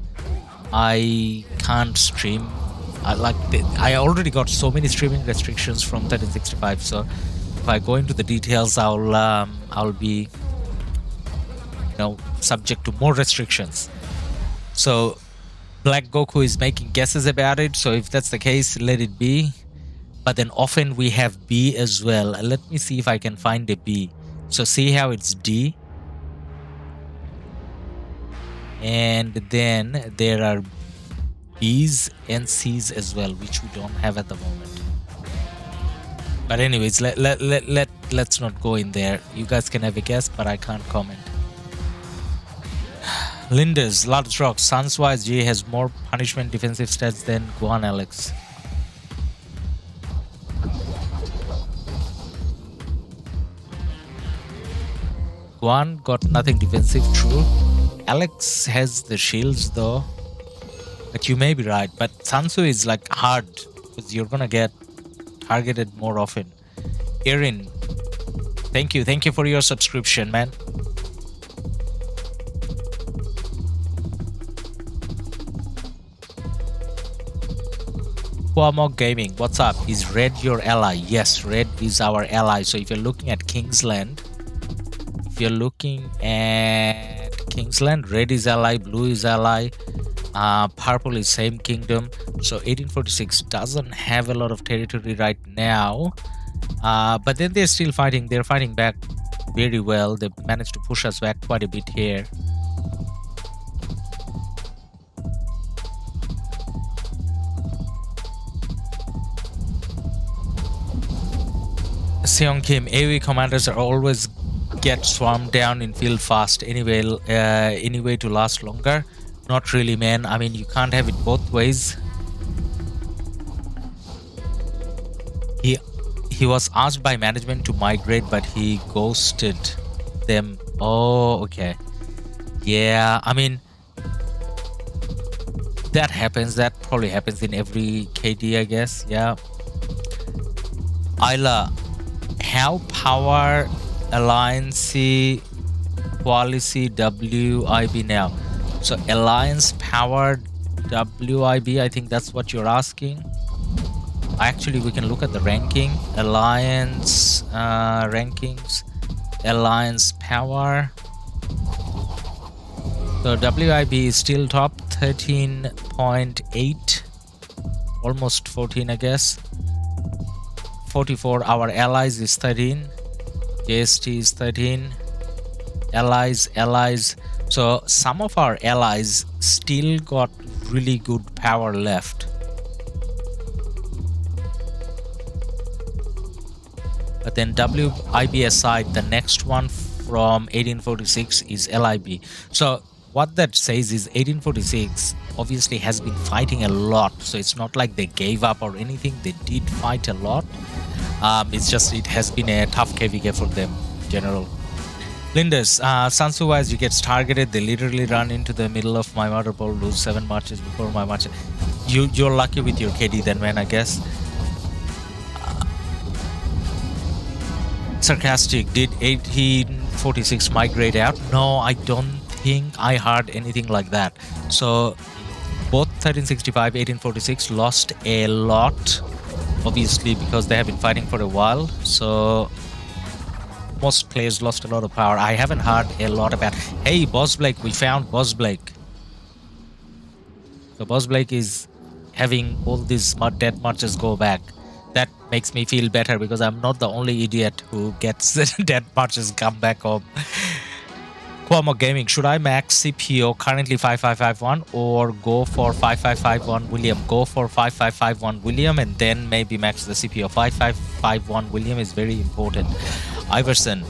I can't stream. I already got so many streaming restrictions from 1365. So if I go into the details, I'll be, subject to more restrictions. So Black Goku is making guesses about it. So if that's the case, let it be. But then often we have B as well. Let me see if I can find a B. So see how it's D. And then there are B's and C's as well, which we don't have at the moment. But anyways, let's not go in there. You guys can have a guess, but I can't comment. Linders, LADUS RoK, Suns-wise, G has more punishment defensive stats than Guan Alex. Guan got nothing defensive, true. Alex has the shields though. But you may be right. But Sansu is like hard, because you're gonna get targeted more often. Erin, thank you for your subscription, man. RoK Gaming, what's up? Is red your ally? Yes, red is our ally. So if you're looking at Kingsland, red is ally, blue is ally, purple is same kingdom. So 1846 doesn't have a lot of territory right now, but then they're still fighting. They're fighting back very well. They managed to push us back quite a bit here. Seong Kim, AoE commanders are always get swarmed down in field fast anyway to last longer. Not really, man. I mean, you can't have it both ways. He was asked by management to migrate, but he ghosted them. Oh, okay. Yeah, I mean, that happens. That probably happens in every KD, I guess. Yeah. Isla, how power alliance quality WIB now? So alliance powered WIB, I think that's what you're asking. Actually, we can look at the ranking. Alliance rankings, alliance power. So WIB is still top, 13.8, almost 14, I guess. 44. Our allies is 13. JST is 13. Allies. So some of our allies still got really good power left. But then WIB aside, the next one from 1846 is LIB. So what that says is 1846 obviously has been fighting a lot. So it's not like they gave up or anything. They did fight a lot. It's just it has been a tough KvK for them in general. Linders, Sansu wise, you get targeted. They literally run into the middle of my motherboard, lose 7 marches before my march. You're lucky with your KD then, man, I guess. Sarcastic, did 1846 migrate out? No, I don't think I heard anything like that. So both 1365, 1846 lost a lot, obviously, because they have been fighting for a while. So most players lost a lot of power. I haven't heard a lot about, hey, Boss Blake, we found Boss Blake. So Boss Blake is having all these dead marches go back. That makes me feel better because I'm not the only idiot who gets dead marches come back home. RoK Gaming, should I max CPO currently 5551 or go for 5551 William? Go for 5551 William and then maybe max the CPO. 5551 William is very important. Iverson,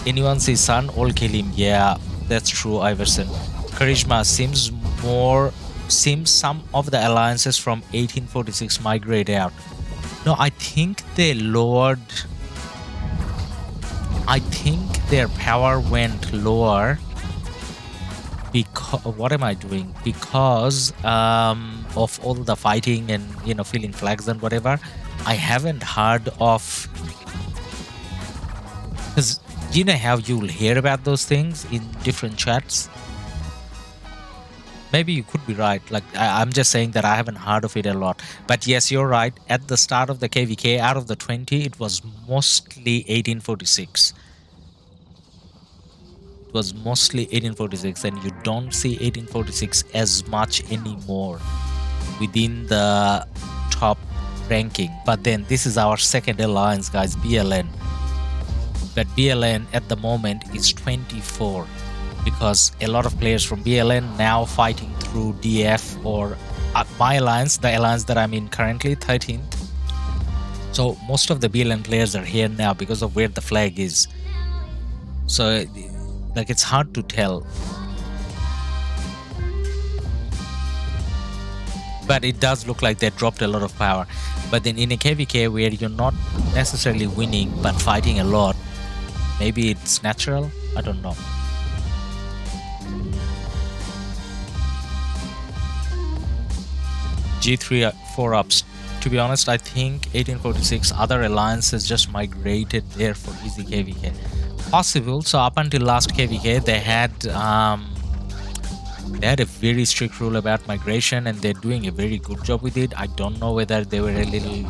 anyone sees Sun, all kill him. Yeah, that's true, Iverson. Charisma, seems some of the alliances from 1846 migrate out. No, I think they lowered. I think their power went lower because what am I doing? Because of all the fighting and filling flags and whatever, I haven't heard of. Because you know how you'll hear about those things in different chats. Maybe you could be right. Like I'm just saying that I haven't heard of it a lot. But yes, you're right. At the start of the KvK, out of the 20, it was mostly 1846. It was mostly 1846, and you don't see 1846 as much anymore within the top ranking. But then this is our second alliance, guys, BLN. But BLN at the moment is 24, because a lot of players from BLN now fighting through DF or my alliance, the alliance that I'm in currently, 13th. So most of the BLN players are here now because of where the flag is. So like it's hard to tell. But it does look like they dropped a lot of power. But then in a KvK where you're not necessarily winning but fighting a lot, maybe it's natural. I don't know. G3 4 ups. To be honest, I think 1846 other alliances just migrated there for easy KvK. Possible. So up until last KvK, they had a very strict rule about migration, and they're doing a very good job with it. I don't know whether they were a little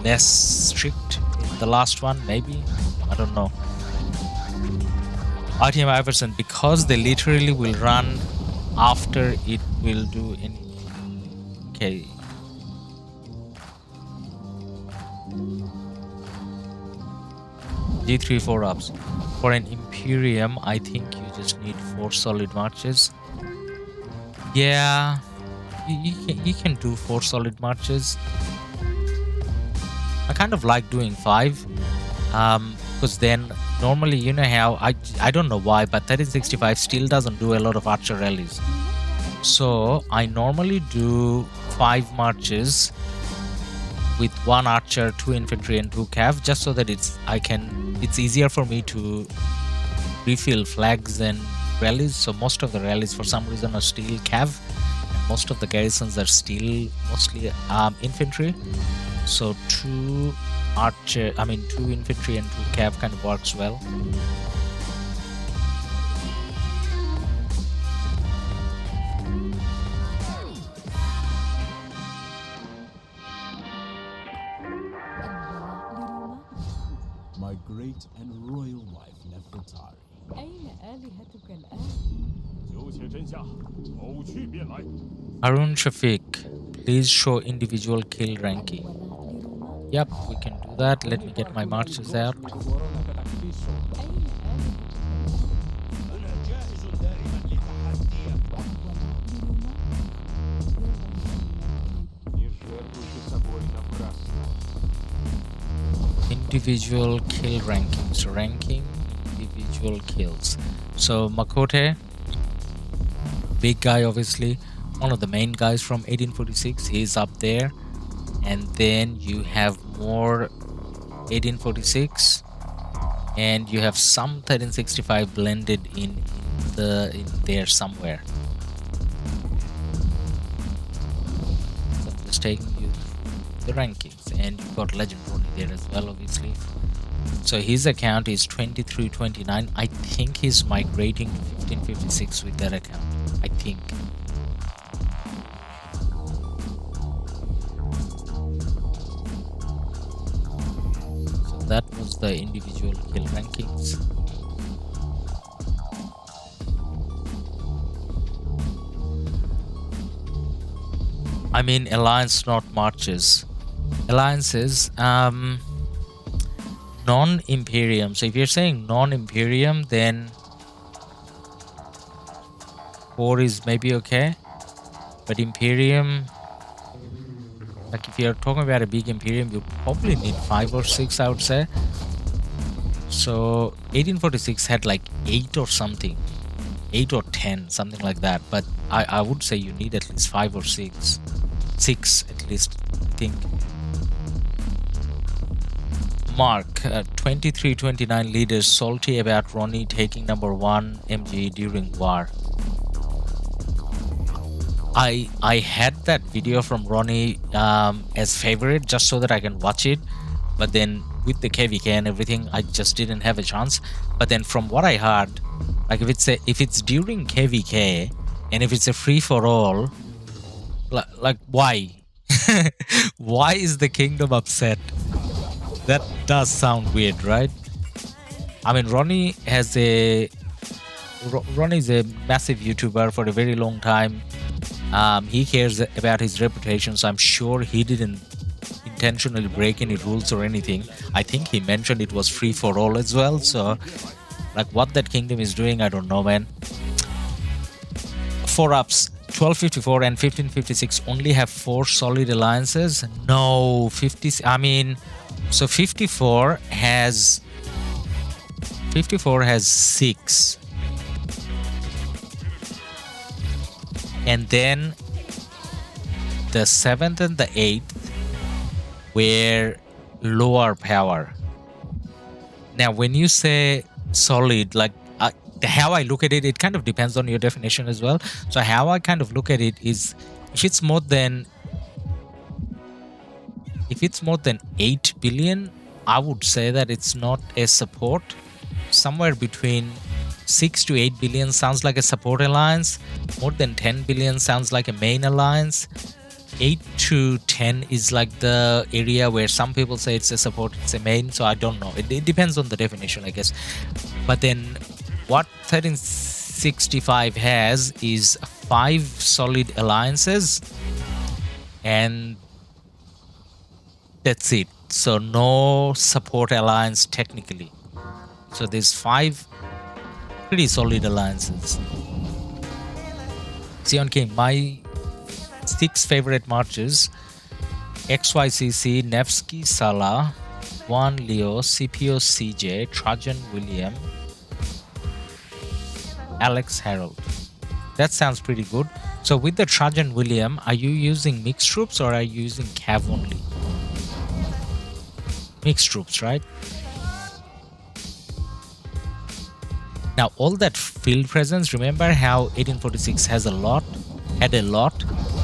less strict in the last one. Maybe, I don't know. RTM Iverson, because they literally will run after it will do any. Okay. G3 4 ups. For an Imperium, I think you just need 4 solid marches. Yeah, you can do 4 solid marches. I kind of like doing 5, because then normally, you know how I don't know why, but 1365 still doesn't do a lot of archer rallies. So I normally do 5 marches with 1 archer, 2 infantry, and 2 cav, just so that it's easier for me to refill flags and rallies. So most of the rallies for some reason are still cav, and most of the garrisons are still mostly infantry. So 2 infantry and 2 cav kind of works well. My great and royal wife Nefertari. Harun Shafiq, please show individual kill ranking. Yep, we can do that. Let me get my marches out. Individual kill rankings. Ranking individual kills. So Makote, big guy, obviously one of the main guys from 1846, he's up there. And then you have more 1846, and you have some 1365 blended in there somewhere. So I'm just taking you the rankings, and you've got Legend Ronnie there as well, obviously. So his account is 2329. I think he's migrating to 1556 with that account, I think. So that was the individual kill rankings. I mean alliance, not marches. Alliances, non-Imperium. So if you're saying non-Imperium, then 4 is maybe okay. But Imperium, like if you're talking about a big Imperium, you probably need 5 or 6, I would say. So 1846 had like 8 or something. 8 or 10, something like that. But I would say you need at least 5 or 6. 6 at least, I think. Mark, 2329 leaders salty about Ronnie taking number 1 MG during war. I had that video from Ronnie as favorite just so that I can watch it, but then with the KvK and everything, I just didn't have a chance. But then from what I heard, like if it's during KvK and if it's a free for all, like why? Why is the kingdom upset? That does sound weird, right? I mean, Ronnie is a massive YouTuber for a very long time. He cares about his reputation, so I'm sure he didn't intentionally break any rules or anything. I think he mentioned it was free for all as well, so like what that kingdom is doing, I don't know, man. 4 ups, 1254 and 1556 only have 4 solid alliances. No, 50, I mean, so 54 has 6. And then the 7th and the 8th were lower power. Now, when you say solid, like how I look at it, it kind of depends on your definition as well. So how I kind of look at it is, if it's more than 8 billion, I would say that it's not a support. Somewhere between 6 to 8 billion sounds like a support alliance. More than 10 billion sounds like a main alliance. 8 to 10 is like the area where some people say it's a support, it's a main. So I don't know. It depends on the definition, I guess. But then what 1365 has is 5 solid alliances, and that's it. So no support alliance technically. So there's 5 pretty solid alliances. Sion King, my 6 favorite marches: XYCC, Nevsky Salah, Juan Leo, CPO CJ, Trajan William, Alex Harold. That sounds pretty good. So with the Trajan William, are you using mixed troops or are you using cav only? Mixed troops, right? Now, all that field presence, remember how 1846 had a lot,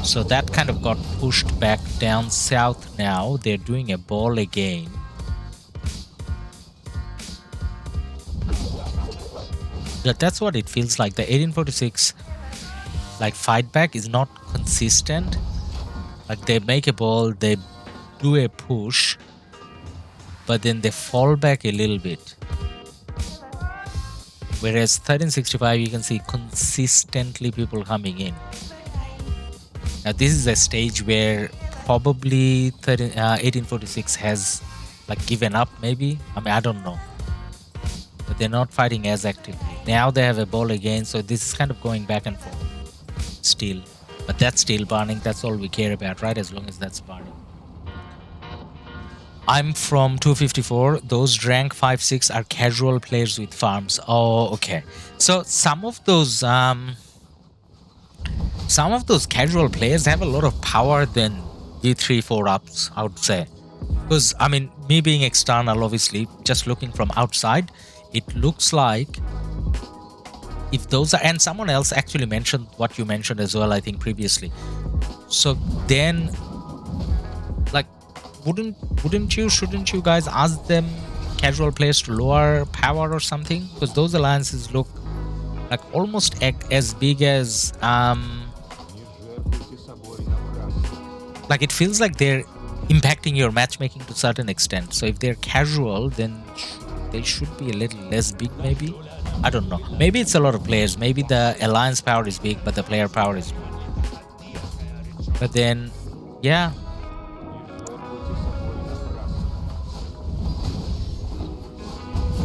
so that kind of got pushed back down south now. They're doing a ball again. But that's what it feels like. The 1846 like fight back is not consistent. Like they make a ball, they do a push, but then they fall back a little bit. Whereas 1365, you can see consistently people coming in. Now this is a stage where probably 1846 has like given up maybe. I mean, I don't know. But they're not fighting as actively. Now they have a ball again, so this is kind of going back and forth. Still. But that's still burning. That's all we care about, right? As long as that's burning. I'm from 254. Those rank 5-6 are casual players with farms. Oh, okay. So some of those casual players have a lot of power than D3 4 ups, I would say. Because I mean, me being external, obviously, just looking from outside, it looks like if those are, and someone else actually mentioned what you mentioned as well, I think previously. So then, like, shouldn't you guys ask them casual players to lower power or something? Because those alliances look like almost as big as like it feels like they're impacting your matchmaking to a certain extent. So if they're casual, then they should be a little less big, maybe. I don't know. Maybe it's a lot of players. Maybe the alliance power is big, but the player power is small. But then, yeah.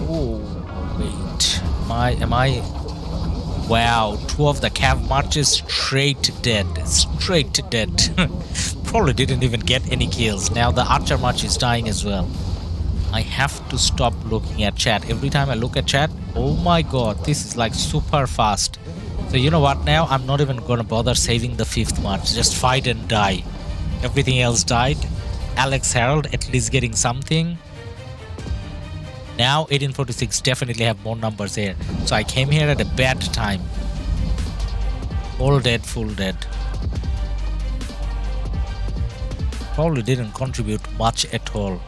Oh, wait. Am I? Wow, 2 of the cav marches straight dead. Straight dead. Probably didn't even get any kills. Now the archer march is dying as well. I have to stop looking at chat. Every time I look at chat, oh my god, this is like super fast. So you know what, now I'm not even gonna bother saving the 5th march. Just fight and die. Everything else died. Alex Harold at least getting something. Now 1846 definitely have more numbers here. So I came here at a bad time. All dead, full dead. probably didn't contribute much at all.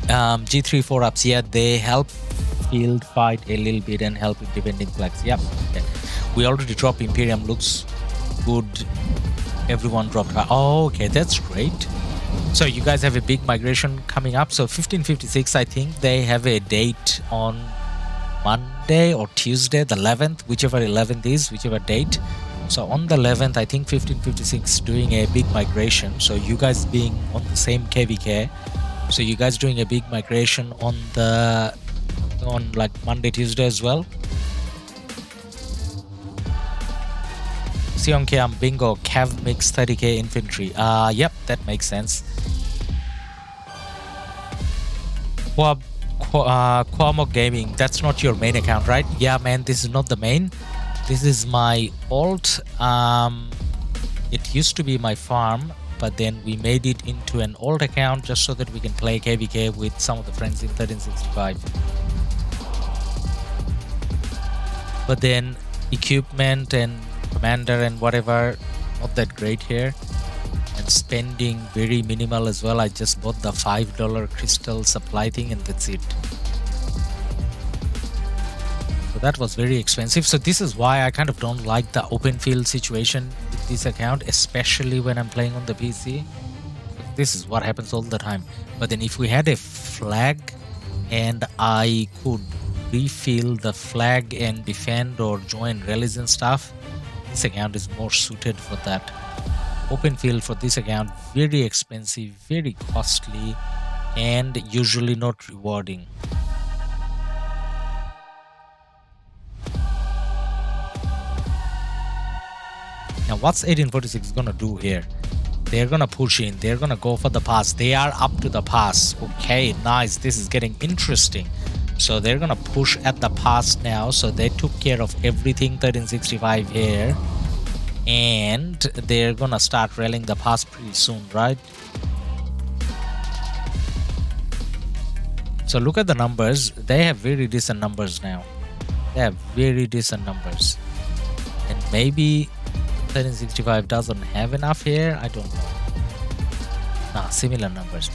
G3 4-ups, yeah, they help field fight a little bit and help with defending flags. Yep. Okay. We already dropped Imperium, looks good. Everyone dropped. Oh, okay, that's great. So you guys have a big migration coming up. So 1556, I think they have a date on Monday or Tuesday, the 11th, whichever 11th is, whichever date. So on the 11th, I think 1556 doing a big migration. So you guys being on the same KvK. So you guys doing a big migration on like Monday, Tuesday as well. Sionkiam bingo, Cav mix 30k infantry. Yep, that makes sense. Quamok Gaming, that's not your main account, right? Yeah, man, this is not the main. This is my alt. It used to be my farm, but then we made it into an alt account just so that we can play KvK with some of the friends in 1365. But then equipment and commander and whatever, not that great here. And spending very minimal as well. I just bought the $5 crystal supply thing and that's it. So that was very expensive. So this is why I kind of don't like the open field situation with this account, especially when I'm playing on the PC. This is what happens all the time. But then if we had a flag and I could refill the flag and defend or join rallies and stuff, this account is more suited for that. Open field for this account, very expensive, very costly, and usually not rewarding. Now what's 1846 gonna do here? They're gonna push in, they're gonna go for the pass. They are up to the pass. Okay, nice, this is getting interesting. So they're gonna push at the pass now. So they took care of everything 1365 here. And they're gonna start rallying the pass pretty soon, right? So look at the numbers. They have very decent numbers now. They have very decent numbers. And maybe 1365 doesn't have enough here. I don't know. Nah, similar numbers.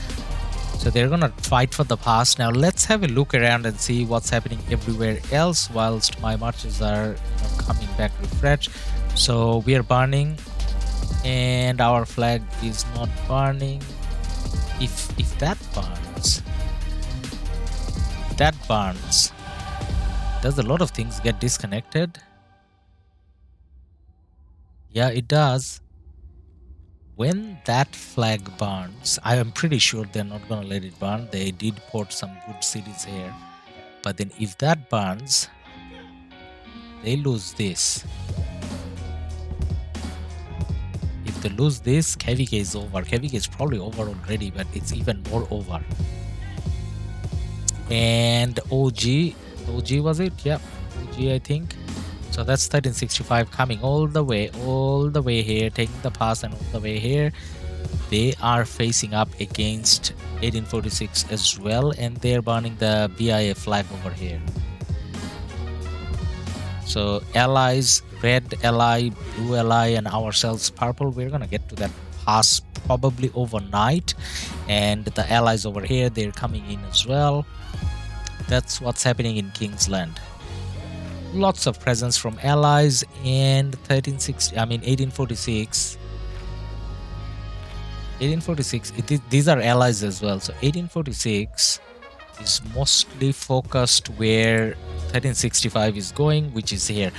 So they're gonna fight for the pass. Now let's have a look around and see what's happening everywhere else whilst my marches are coming back refreshed. So we are burning and our flag is not burning. If that burns, does a lot of things get disconnected? Yeah, it does. When that flag burns, I am pretty sure they're not gonna let it burn. They did port some good cities here. But then if that burns, they lose this. If they lose this, KvK is over. KvK is probably over already, but it's even more over. And OG was it? Yeah, OG I think. So that's 1365 coming all the way here, taking the pass and all the way here. They are facing up against 1846 as well, and they're burning the BIA flag over here. So allies, red ally, blue ally, and ourselves purple. We're gonna get to that pass probably overnight, and the allies over here, they're coming in as well. That's what's happening in Kingsland. Lots of presence from allies, and 1846. 1846, these are allies as well. So 1846 is mostly focused where 1365 is going, which is here.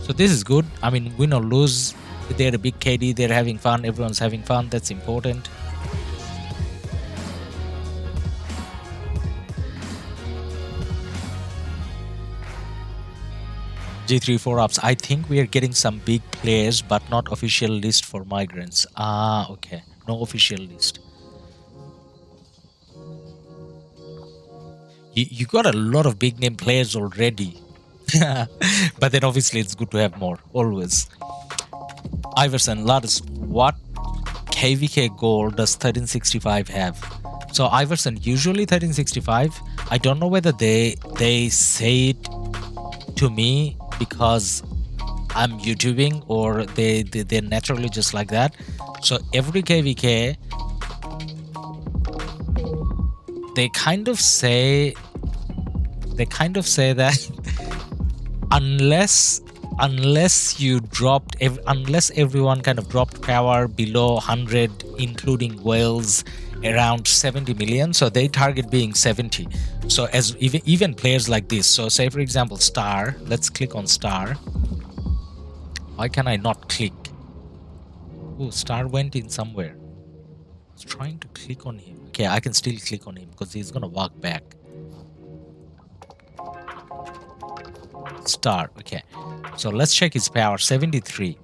So this is good. I mean, win or lose, they're a big KD, they're having fun, everyone's having fun, that's important. G3 4-ups. I think we are getting some big players, but not official list for migrants. Okay. No official list. You got a lot of big name players already. But then obviously it's good to have more, always. Iverson, Ladus, what KvK goal does 1365 have? So Iverson, usually 1365, I don't know whether they say it to me because I'm YouTubing or they're naturally just like that. So every KvK, they kind of say that unless you dropped unless everyone kind of dropped power below 100, including whales, around 70 million, so they target being 70. So as even players like this, so say for example Star, let's click on Star. Why can I not click? Oh, Star went in somewhere. I was trying to click on him. Okay, I can still click on him because he's gonna walk back. Star, okay, so let's check his power, 73.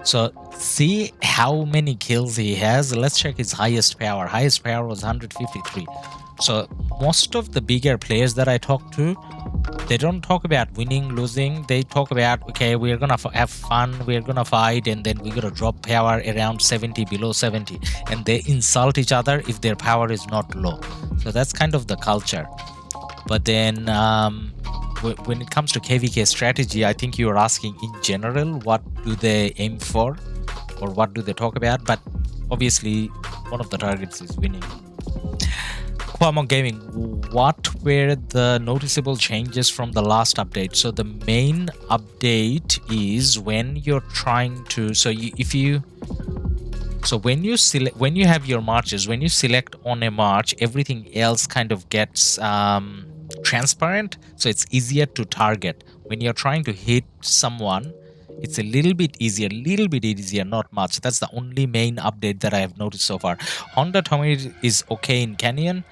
So see how many kills he has. Let's check his highest power. Highest power was 153. So most of the bigger players that I talk to, they don't talk about winning, losing. They talk about, okay, we're gonna have fun, we're gonna fight, and then we're gonna drop power around 70, below 70, and they insult each other if their power is not low. So that's kind of the culture. But then when it comes to KvK strategy, I think you are asking in general, what do they aim for or what do they talk about? But obviously one of the targets is winning. Quamon Gaming, what were the noticeable changes from the last update? So the main update is when you're trying to, when you have your marches, when you select on a march, everything else kind of gets transparent, so it's easier to target. When you're trying to hit someone, it's a little bit easier, not much. That's the only main update that I have noticed so far. Honda Tommy is okay in Canyon.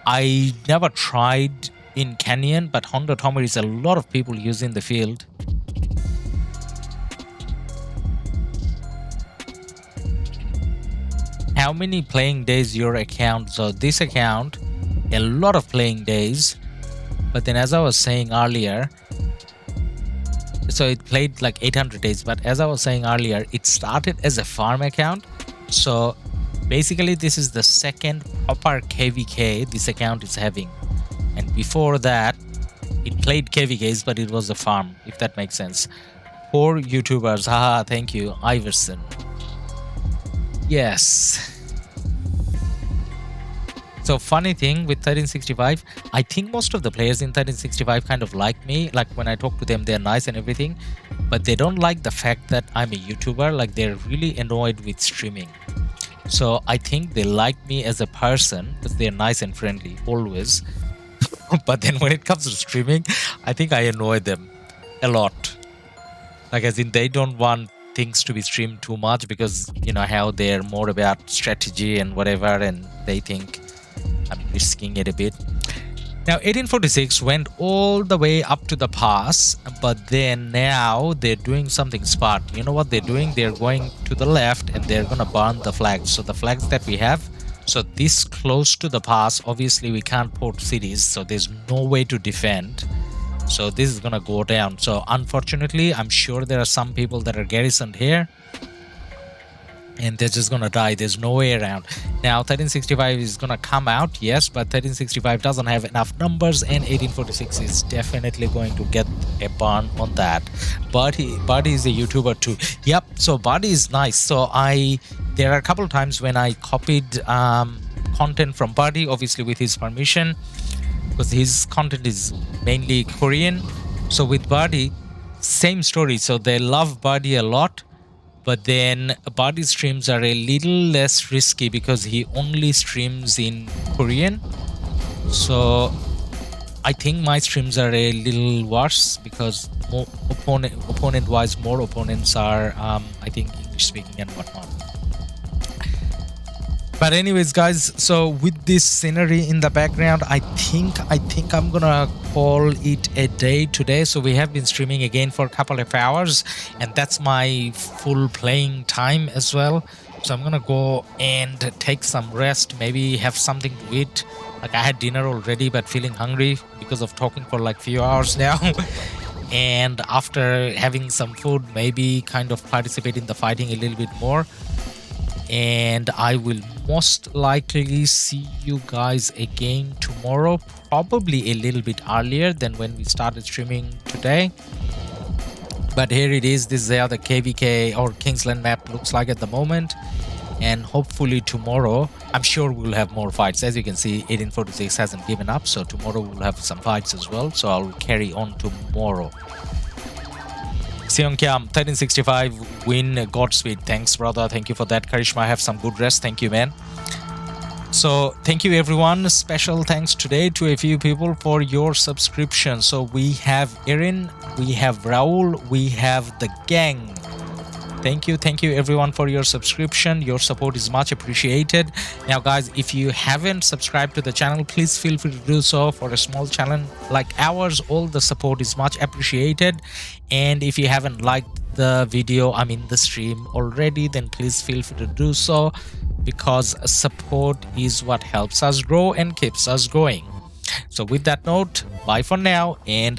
I never tried in Canyon, but Honda Tommy is a lot of people using the field. How many playing days your account? So this account, a lot of playing days. But then as I was saying earlier, so it played like 800 days, but as I was saying earlier, it started as a farm account. So basically this is the second proper KvK this account is having. And before that, it played KvKs, but it was a farm, if that makes sense. Poor YouTubers, haha, thank you, Iverson. Yes. So funny thing with 1365, I think most of the players in 1365 kind of like me. Like when I talk to them, they're nice and everything, but they don't like the fact that I'm a YouTuber. Like they're really annoyed with streaming. So I think they like me as a person because they're nice and friendly always. But then when it comes to streaming, I think I annoy them a lot. Like as in they don't want things to be streamed too much because you know how they're more about strategy and whatever, and they think I'm risking it a bit. Now 1846 went all the way up to the pass, but then now they're doing something smart. You know what they're doing? They're going to the left and they're gonna burn the flags. So the flags that we have, so this close to the pass, obviously we can't port cities, so there's no way to defend. So this is gonna go down. So unfortunately, I'm sure there are some people that are garrisoned here and they're just gonna die. There's no way around. Now 1365 is gonna come out, yes, but 1365 doesn't have enough numbers, and 1846 is definitely going to get a burn on that. Buddy is a YouTuber too. Yep, so Buddy is nice. So there are a couple times when I copied content from Buddy, obviously with his permission, because his content is mainly Korean. So with Buddy, same story. So they love Buddy a lot. But then Buddy streams are a little less risky because he only streams in Korean. So I think my streams are a little worse because more opponent-wise, more opponents are, I think, English-speaking and whatnot. But anyways, guys, so with this scenery in the background, I think I'm gonna call it a day today. So we have been streaming again for a couple of hours, and that's my full playing time as well. So I'm gonna go and take some rest, maybe have something to eat. Like I had dinner already, but feeling hungry because of talking for like few hours now. And after having some food, maybe kind of participate in the fighting a little bit more. And I will most likely see you guys again tomorrow, probably a little bit earlier than when we started streaming today. But here it is. This is how the KvK or Kingsland map looks like at the moment. And hopefully tomorrow, I'm sure we'll have more fights. As you can see, 1846 hasn't given up, so tomorrow we'll have some fights as well. So I'll carry on tomorrow. Seongkyam 1365 win, Godspeed. Thanks, brother. Thank you for that. Karishma, have some good rest. Thank you, man. So thank you, everyone. Special thanks today to a few people for your subscription. So we have Erin, we have Raul, we have the gang. Thank you everyone for your subscription. Your support is much appreciated. Now guys, if you haven't subscribed to the channel, please feel free to do so. For a small channel like ours, all the support is much appreciated. And if you haven't liked the video, I mean the stream already, then please feel free to do so, because support is what helps us grow and keeps us going. So with that note, bye for now, and